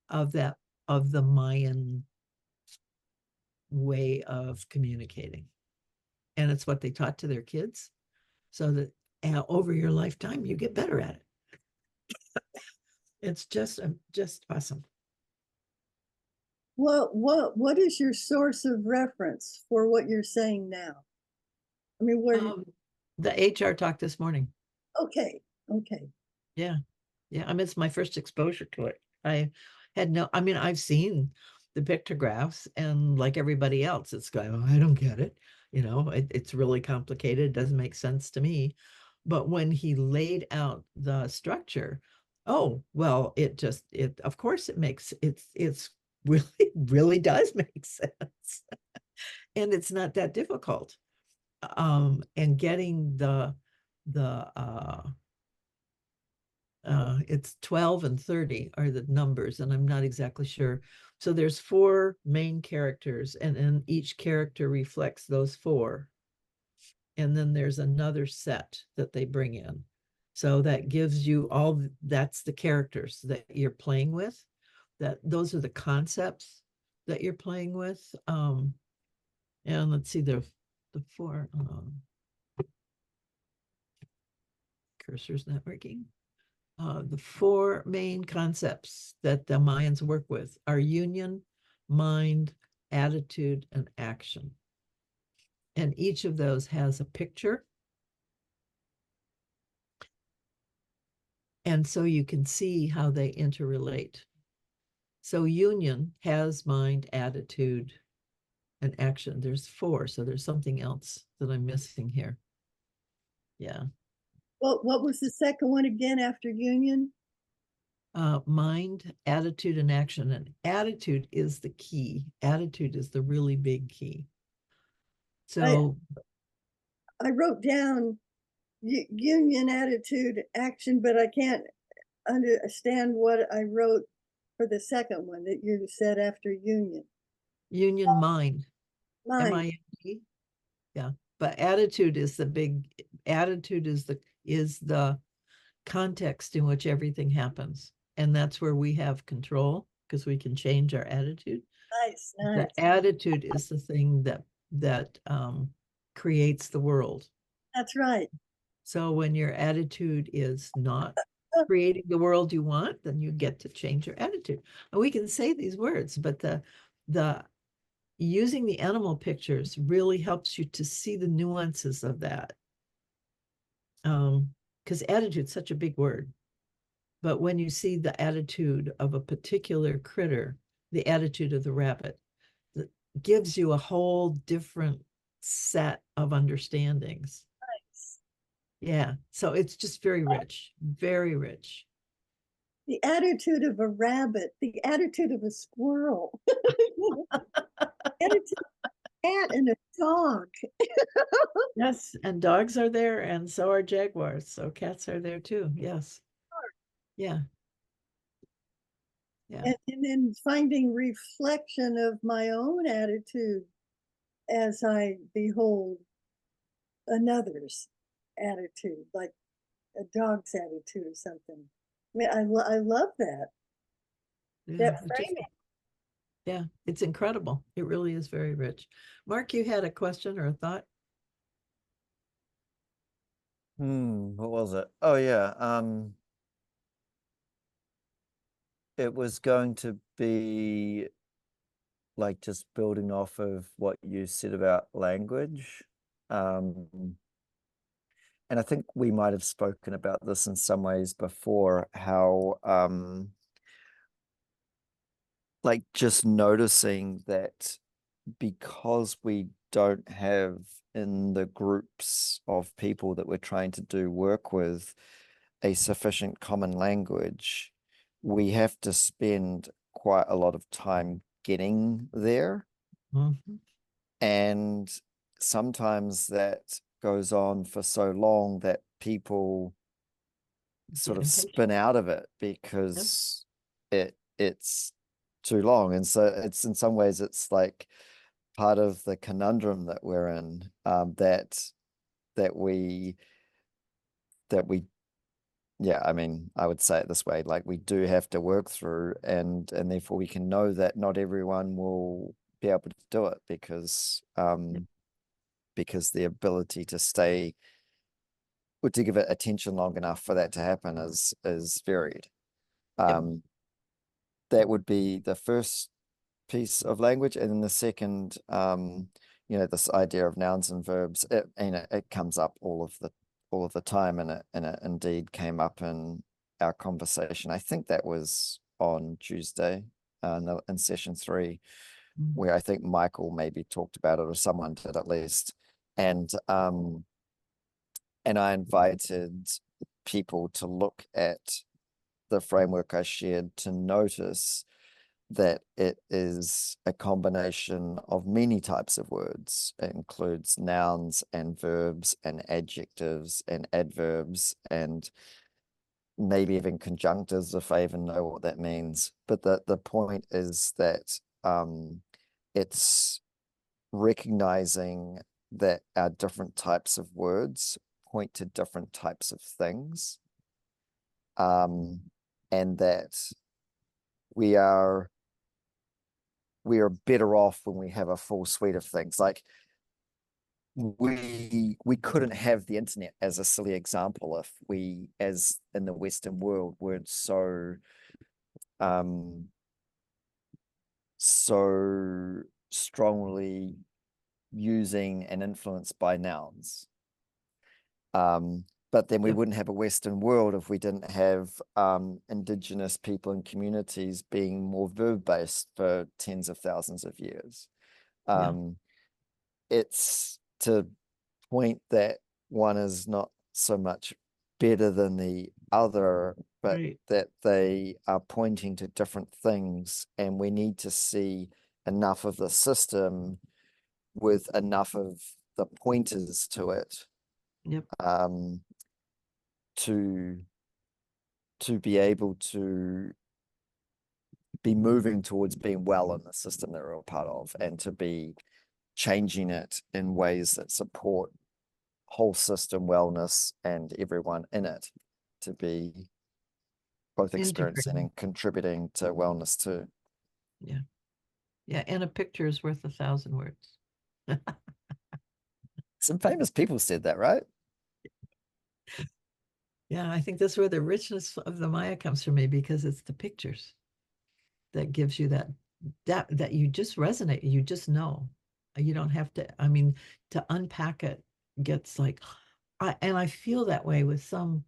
of that, of the Mayan way of communicating. And it's what they taught to their kids so that over your lifetime, you get better at it. It's just awesome. what is your source of reference for what you're saying now? I mean, The HR talk this morning. okay. Yeah. I mean, it's my first exposure to it. I mean, I've seen the pictographs and like everybody else, it's going, oh, I don't get it. You know, it's really complicated. It doesn't make sense to me. But when he laid out the structure, oh, well, of course it makes, it's really, really does make sense. And it's not that difficult. And getting it's 12 and 30 are the numbers, and I'm not exactly sure. So there's 4 main characters, and each character reflects those 4. And then there's another set that they bring in. So that gives you that's the characters that you're playing with. Those are the concepts that you're playing with. And let's see, the 4 cursor's not working. The 4 main concepts that the Mayans work with are union, mind, attitude, and action. And each of those has a picture. And so you can see how they interrelate. So union has mind, attitude, and action. There's 4, so there's something else that I'm missing here. Yeah. What was the second one again after union? Mind, attitude, and action. And attitude is the key. Attitude is the really big key. So I wrote down union, attitude, action, but I can't understand what I wrote for the second one that you said after union. union, mind, Mind. M-I-N-D. Yeah. But attitude is the context in which everything happens. And that's where we have control because we can change our attitude. Nice. The attitude is the thing that creates the world. That's right. So when your attitude is not creating the world you want, then you get to change your attitude. And we can say these words, but the using the animal pictures really helps you to see the nuances of that. because attitude is such a big word. But when you see the attitude of a particular critter, the attitude of the rabbit, that gives you a whole different set of understandings. Nice. Yeah. So it's just very rich, very rich. The attitude of a rabbit, the attitude of a squirrel, attitude of a cat and a dog. Yes. And dogs are there, and so are jaguars. So cats are there too. Yes. Yeah. Yeah. And then finding reflection of my own attitude as I behold another's attitude, like a dog's attitude or something. I mean, I love that. Yeah, That it just- framing. yeah, it's incredible. It really is very rich. Mark, you had a question or a thought? What was it? Oh yeah. It was going to be like just building off of what you said about language. And I think we might have spoken about this in some ways before, how like just noticing that because we don't have in the groups of people that we're trying to do work with a sufficient common language, we have to spend quite a lot of time getting there. Mhm. And sometimes that goes on for so long that people sort of impatient. spin out of it because it's too long. And so it's in some ways it's like part of the conundrum that we're in, that we yeah, I mean, I would say it this way, like we do have to work through, and therefore we can know that not everyone will be able to do it because the ability to stay or to give it attention long enough for that to happen is varied. That would be the first piece of language, and then the second, this idea of nouns and verbs, it comes up all of the time, and it indeed came up in our conversation. I think that was on Tuesday, in session 3, where I think Michael maybe talked about it, or someone did at least, and I invited people to look at the framework I shared to notice that it is a combination of many types of words. It includes nouns and verbs and adjectives and adverbs and maybe even conjunctives, if I even know what that means. But the point is that it's recognizing that our different types of words point to different types of things, and that we are better off when we have a full suite of things. Like we couldn't have the internet, as a silly example, if we, as in the Western world, weren't so strongly using and influenced by nouns. But then we wouldn't have a Western world if we didn't have indigenous people and communities being more verb-based for tens of thousands of years. It's to point that one is not so much better than the other, but that they are pointing to different things, and we need to see enough of the system with enough of the pointers to it, to be able to be moving towards being well in the system that we're all part of, and to be changing it in ways that support whole system wellness and everyone in it to be both experiencing and contributing to wellness too. Yeah, and a picture is worth 1,000 words. Some famous people said that, right? Yeah, I think that's where the richness of the Maya comes from, me, because it's the pictures that gives you that you just resonate, you just know. You don't have to, I mean, to unpack it gets like, I feel that way with some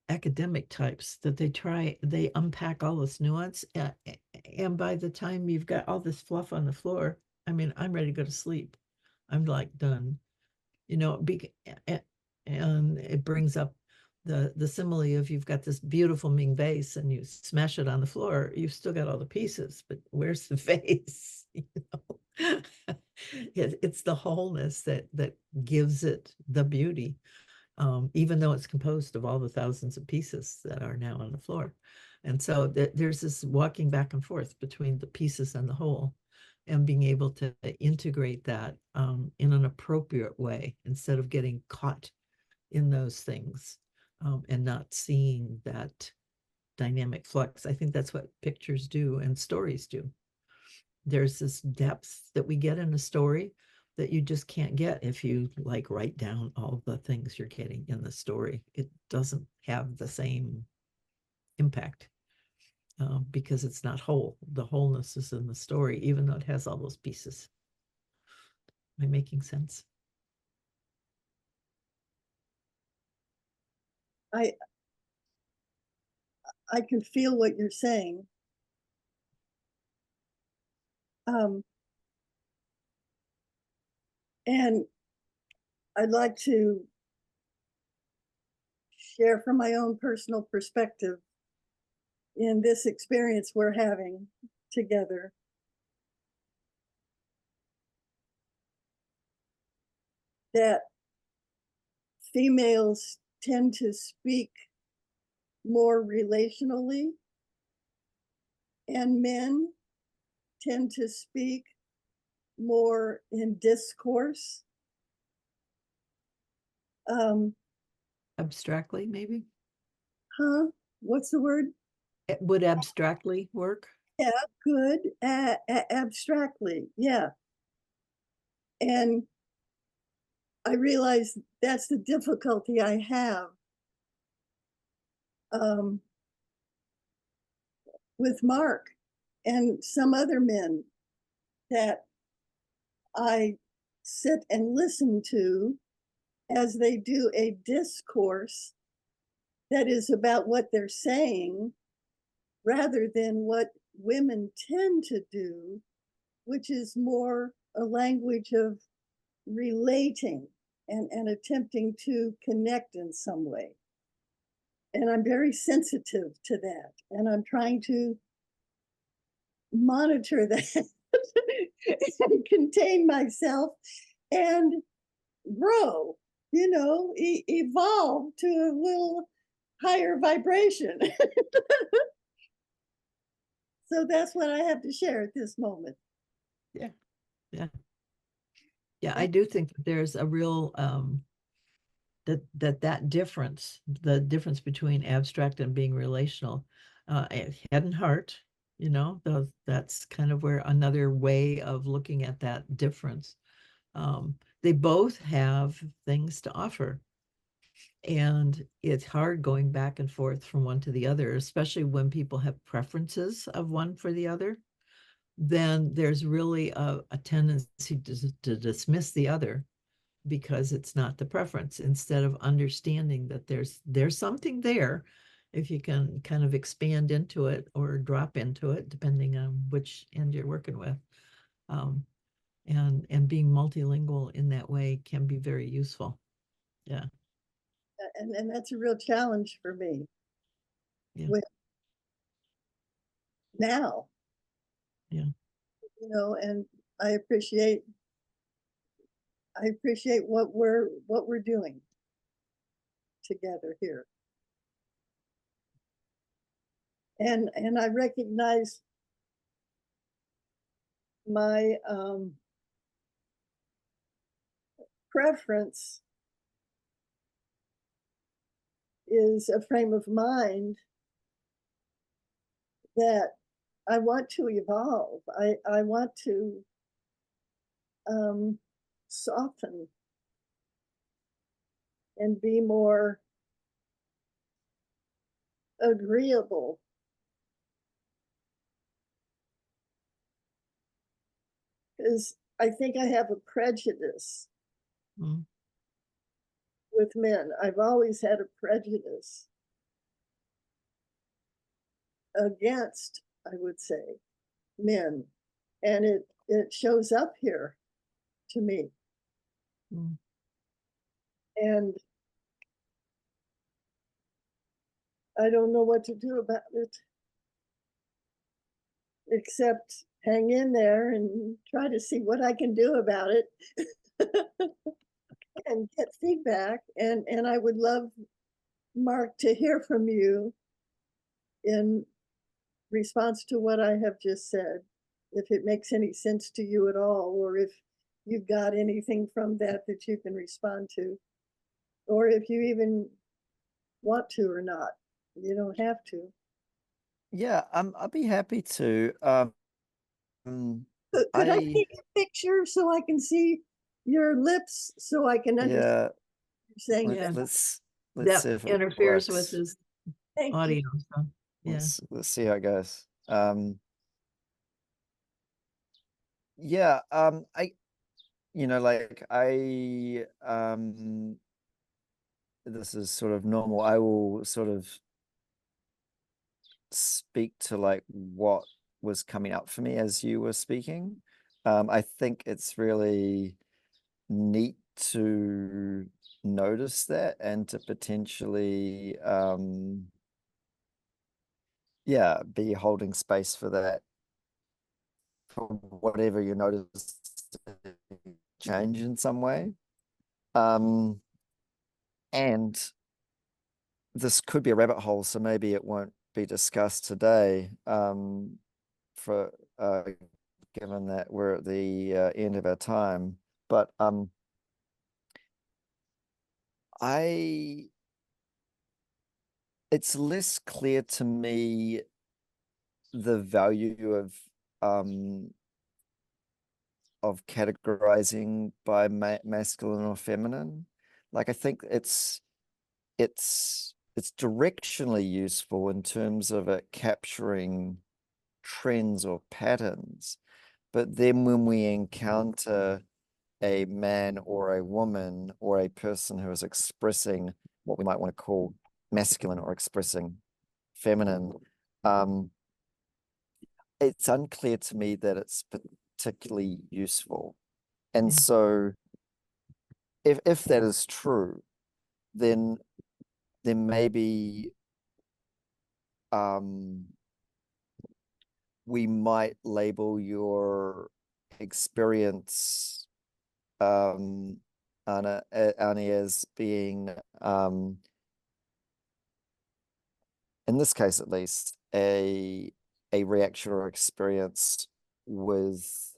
academic types, that they unpack all this nuance, and by the time you've got all this fluff on the floor, I mean, I'm ready to go to sleep. I'm like done, and it brings up the simile of, you've got this beautiful Ming vase and you smash it on the floor, you've still got all the pieces, but where's the vase? It's the wholeness that gives it the beauty, even though it's composed of all the thousands of pieces that are now on the floor. And so there's this walking back and forth between the pieces and the whole, and being able to integrate that in an appropriate way, instead of getting caught in those things, and not seeing that dynamic flux. I think that's what pictures do and stories do. There's this depth that we get in a story that you just can't get if you like write down all the things you're getting in the story. It doesn't have the same impact, because it's not whole. The wholeness is in the story, even though it has all those pieces. Am I making sense? I can feel what you're saying. And I'd like to share from my own personal perspective in this experience we're having together. That females tend to speak more relationally, and men tend to speak more in discourse. Abstractly, maybe? What's the word? It would abstractly work? Yeah, good. Abstractly, yeah. And I realize that's the difficulty I have with Mark and some other men that I sit and listen to as they do a discourse that is about what they're saying, rather than what women tend to do, which is more a language of relating and attempting to connect in some way. And I'm very sensitive to that. And I'm trying to monitor that and contain myself and grow, evolve to a little higher vibration. So that's what I have to share at this moment. Yeah. I do think that there's a real that difference, the difference between abstract and being relational, head and heart, that's kind of where another way of looking at that difference. They both have things to offer, and it's hard going back and forth from one to the other, especially when people have preferences of one for the other. Then there's really a tendency to dismiss the other, because it's not the preference, instead of understanding that there's something there, if you can kind of expand into it or drop into it, depending on which end you're working with. And being multilingual in that way can be very useful. Yeah. And that's a real challenge for me. Yeah. Now. Yeah. And I appreciate what we're doing together here. And I recognize my preference is a frame of mind that I want to evolve. I want to soften and be more agreeable. Because I think I have a prejudice with men. I've always had a prejudice against, I would say, men. And it shows up here to me. Mm. And I don't know what to do about it, except hang in there and try to see what I can do about it and get feedback. And I would love, Mark, to hear from you in response to what I have just said, if it makes any sense to you at all, or if you've got anything from that that you can respond to, or if you even want to or not. You don't have to. Yeah, I'd be happy to. Could I take a picture so I can see your lips so I can understand yeah, what you're saying? Yeah. let's That see if it interferes with works. his Thank you. audio. So, yeah. Let's see how it goes. Yeah, this is sort of normal. I will sort of speak to like what was coming up for me as you were speaking. I think it's really neat to notice that and to potentially be holding space for that, for whatever you notice to change in some way. And this could be a rabbit hole, so maybe it won't be discussed today, for given that we're at the end of our time. But it's less clear to me the value of categorizing by masculine or feminine. Like, I think it's directionally useful in terms of it capturing trends or patterns. But then when we encounter a man or a woman or a person who is expressing what we might want to call masculine or expressing feminine, it's unclear to me that it's particularly useful. And Yeah. so if that is true, then maybe we might label your experience, Annie, as being, in this case at least, a reaction or experience with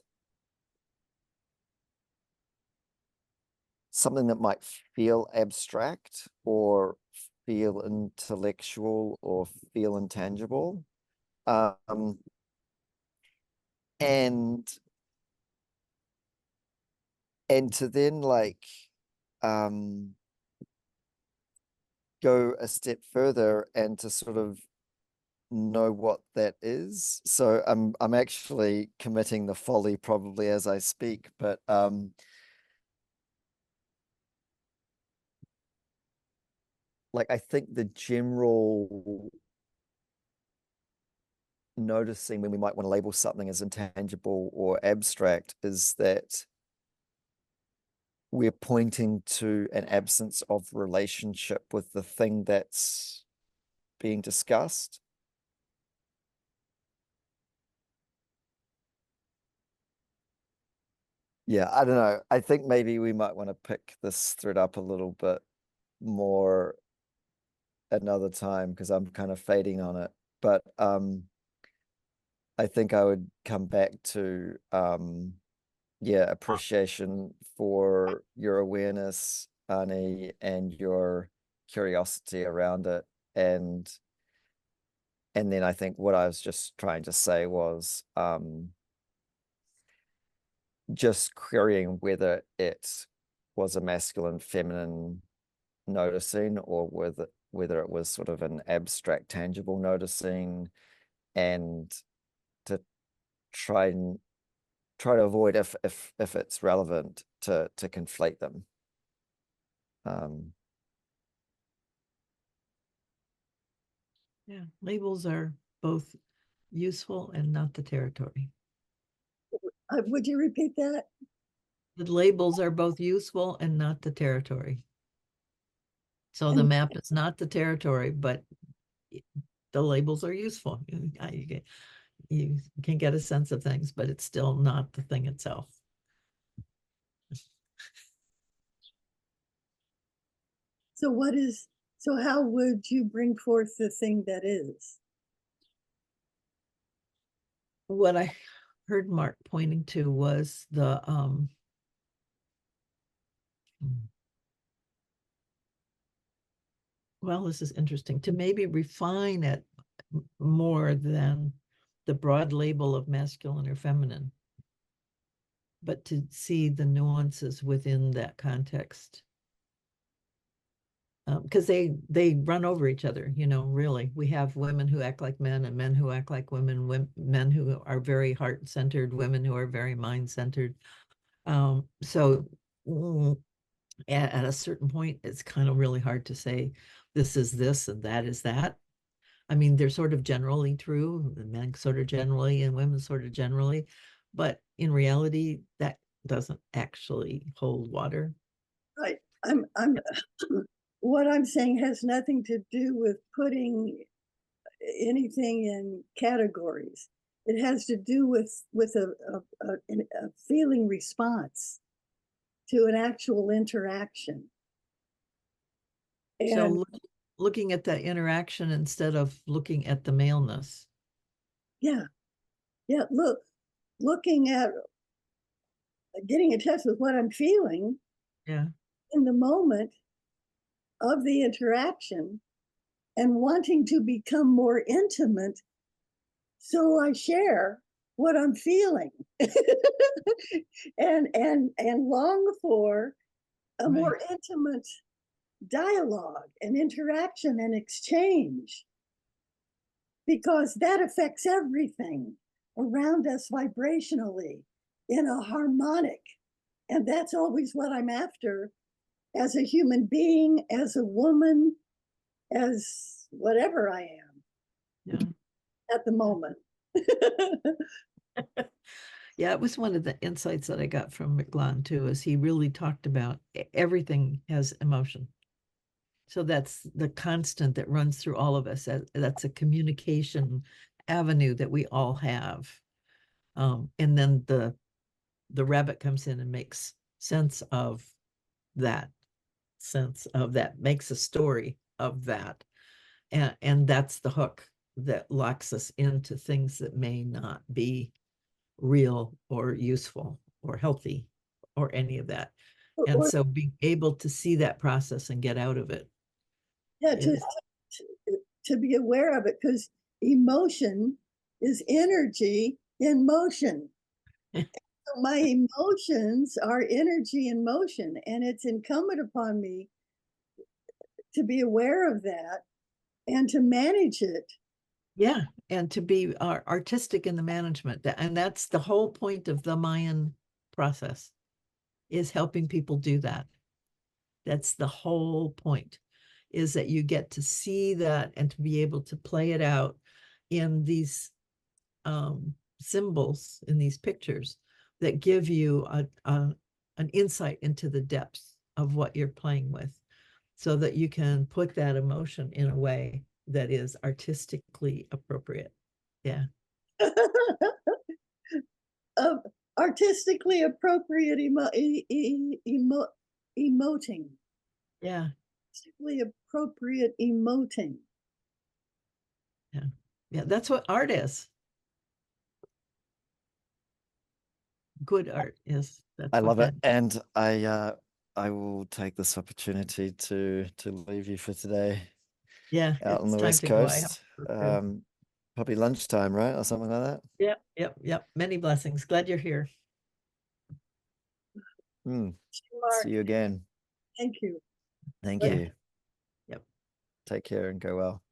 something that might feel abstract or feel intellectual or feel intangible. And to then like go a step further and to sort of know what that is. So I'm actually committing the folly probably as I speak, but like I think the general noticing when we might want to label something as intangible or abstract is that we're pointing to an absence of relationship with the thing that's being discussed. Yeah, I don't know. I think maybe we might want to pick this thread up a little bit more another time because I'm kind of fading on it. But I think I would come back to appreciation for your awareness, Ani, and your curiosity around it. And then I think what I was just trying to say was just querying whether it was a masculine, feminine noticing, or whether it was sort of an abstract, tangible noticing, and to try to avoid, if it's relevant, to conflate them. Yeah, labels are both useful and not the territory. Would you repeat that? The labels are both useful and not the territory. So the And- map is not the territory, but the labels are useful. You can get a sense of things, but it's still not the thing itself. So how would you bring forth the thing that is? What I heard Mark pointing to was the well, this is interesting, to maybe refine it more than the broad label of masculine or feminine, but to see the nuances within that context. Because they run over each other, really. We have women who act like men and men who act like women, men who are very heart-centered, women who are very mind-centered. So at a certain point, it's kind of really hard to say this is this and that is that. I mean, they're sort of generally true, the men sort of generally and women sort of generally, but in reality, that doesn't actually hold water. Right. I'm what I'm saying has nothing to do with putting anything in categories. It has to do with a feeling response to an actual interaction. So And looking at that interaction instead of looking at the maleness. yeah, looking at getting in touch with what I'm feeling Yeah. in the moment of the interaction and wanting to become more intimate. So I share what I'm feeling and long for a Right. more intimate dialogue and interaction and exchange, because that affects everything around us vibrationally in a harmonic. And that's always what I'm after as a human being, as a woman, as whatever I am Yeah. at the moment. Yeah, it was one of the insights that I got from McGlone too, is he really talked about everything has emotion. So that's the constant that runs through all of us. That's a communication avenue that we all have. And then the rabbit comes in and makes sense of that, makes a story of that. And that's the hook that locks us into things that may not be real or useful or healthy or any of that. And so being able to see that process and get out of it. Yeah, to be aware of it, because emotion is energy in motion. So my emotions are energy in motion, and it's incumbent upon me to be aware of that and to manage it. Yeah, and to be artistic in the management. And that's the whole point of the Mayan process, is helping people do that. That's the whole point, is that you get to see that and to be able to play it out in these symbols, in these pictures that give you an insight into the depths of what you're playing with, so that you can put that emotion in a way that is artistically appropriate. Yeah. Artistically appropriate emoting. Yeah. Artistically appropriate emoting. Yeah. Yeah. That's what art is. Good art is. That's I what love it. that. And I will take this opportunity to leave you for today Yeah. out on It's the time West to go. I have Coast. to go too. Probably lunchtime, right? Or something like that. Yep. Yep. Yep. Many blessings. Glad you're here. See you again. Thank you. Thank Yeah. you. Yep. Take care and go well.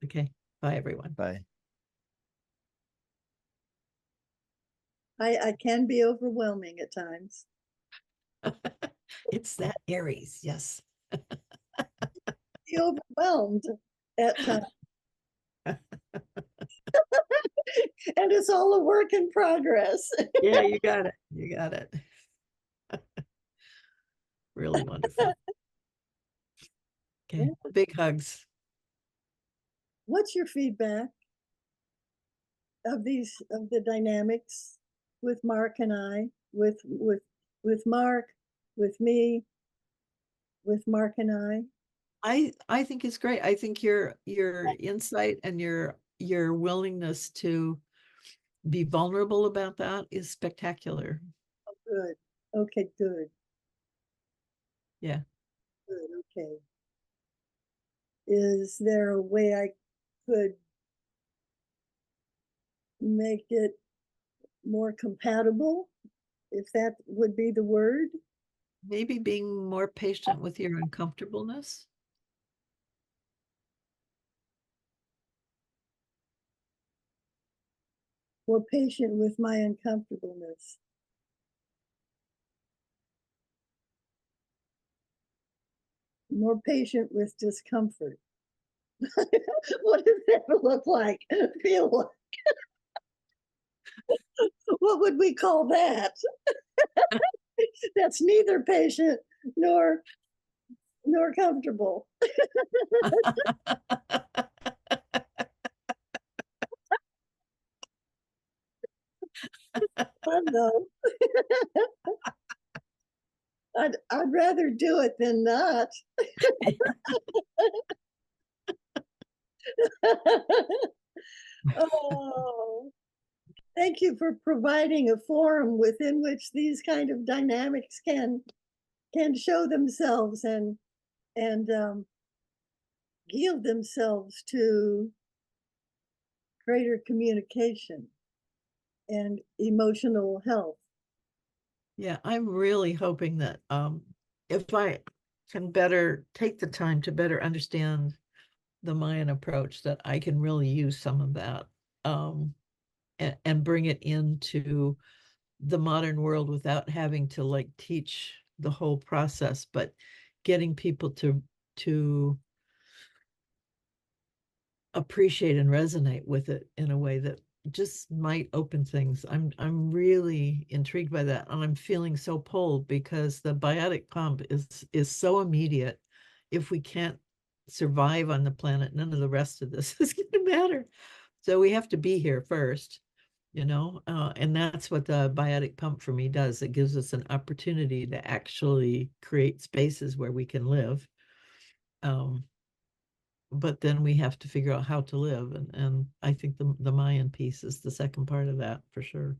Okay. Bye, everyone. Bye. I can be overwhelming at times. It's that Aries. Yes. Be overwhelmed at times. And it's all a work in progress. Yeah, you got it. You got it. Really wonderful. Okay, big hugs. What's your feedback of the dynamics with Mark and I, with Mark, with me, with Mark and I think it's great. I think your insight and your willingness to be vulnerable about that is spectacular. Oh, good. Okay, good. Yeah. Good. Okay. Is there a way I could make it more compatible, if that would be the word? Maybe being more patient with your uncomfortableness. More patient with my uncomfortableness. More patient with discomfort. What does that look like? Feel like? What would we call that? That's neither patient nor comfortable. Fun though. I'd rather do it than not. Oh, thank you for providing a forum within which these kind of dynamics can show themselves and yield themselves to greater communication and emotional health. Yeah, I'm really hoping that if I can better take the time to better understand the Mayan approach, that I can really use some of that and bring it into the modern world without having to like teach the whole process, but getting people to appreciate and resonate with it in a way that just might open things. I'm really intrigued by that, and I'm feeling so pulled because the biotic pump is so immediate. If we can't survive on the planet, none of the rest of this is going to matter. So we have to be here first, and that's what the biotic pump for me does. It gives us an opportunity to actually create spaces where we can live. But then we have to figure out how to live, and I think the Mayan piece is the second part of that for sure.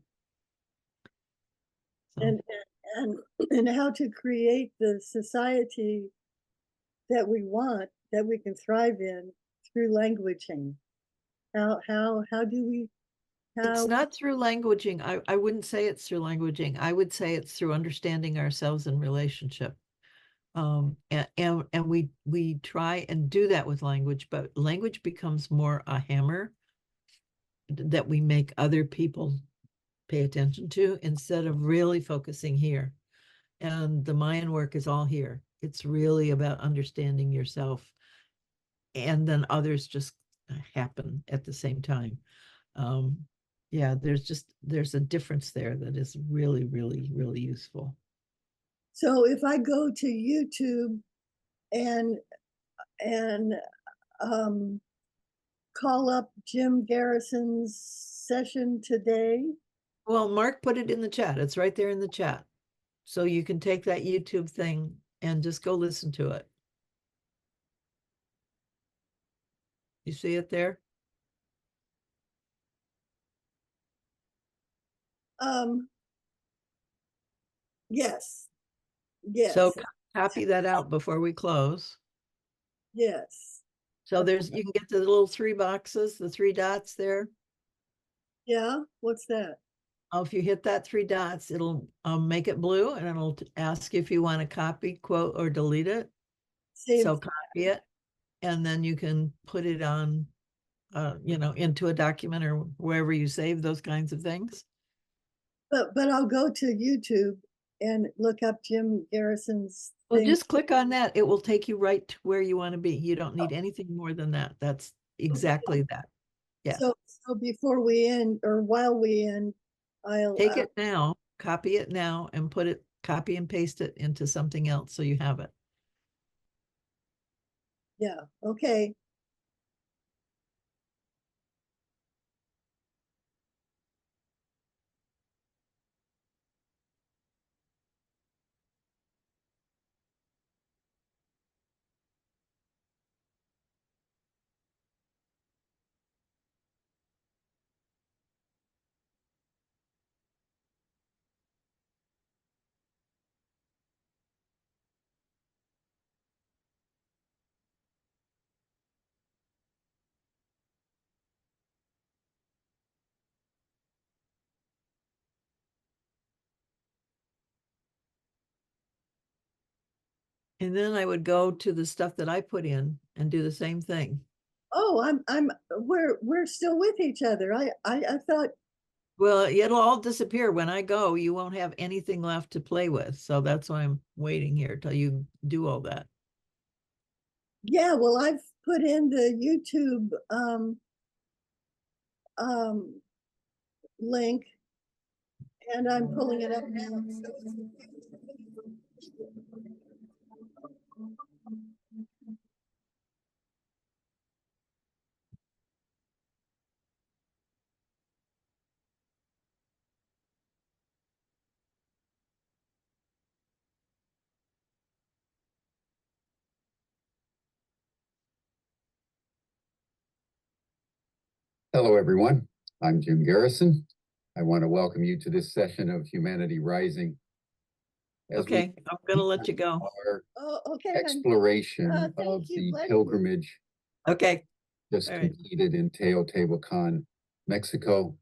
So. And how to create the society that we want, that we can thrive in through languaging. How do we? It's not through languaging. I wouldn't say it's through languaging. I would say it's through understanding ourselves in relationship. And we try and do that with language, but language becomes more a hammer that we make other people pay attention to instead of really focusing here. And the Mayan work is all here. It's really about understanding yourself, and then others just happen at the same time. Yeah, there's a difference there that is really, really, really useful. So if I go to YouTube and call up Jim Garrison's session today. Well, Mark put it in the chat. It's right there in the chat. So you can take that YouTube thing and just go listen to it. You see it there? Yes. Yes. So copy that out before we close. Yes. So you can get the little 3 boxes, the 3 dots there. Yeah, what's that? Oh, if you hit that 3 dots, it'll make it blue, and it'll ask you if you want to copy, quote, or delete it. So copy it, and then you can put it on, into a document or wherever you save those kinds of things. But I'll go to YouTube and look up Jim Garrison's Well, thing. just click on that. It will take you right to where you want to be. You don't need anything more than that. That's exactly that. Yeah. So So before we end, or while we end, I'll. Take it now, copy it now, and copy and paste it into something else so you have it. Yeah, okay. And then I would go to the stuff that I put in and do the same thing. Oh, we're still with each other. I thought, Well, it'll all disappear. When I go, you won't have anything left to play with. So that's why I'm waiting here till you do all that. yeah, well, I've put in the YouTube, link, and I'm pulling it up now. Hello, everyone. I'm Jim Garrison. I want to welcome you to this session of Humanity Rising. Okay, I'm going to let you go. Our Oh, okay. exploration thank of you, the bless you. pilgrimage Okay. just All right. completed in Teotihuacan, Mexico.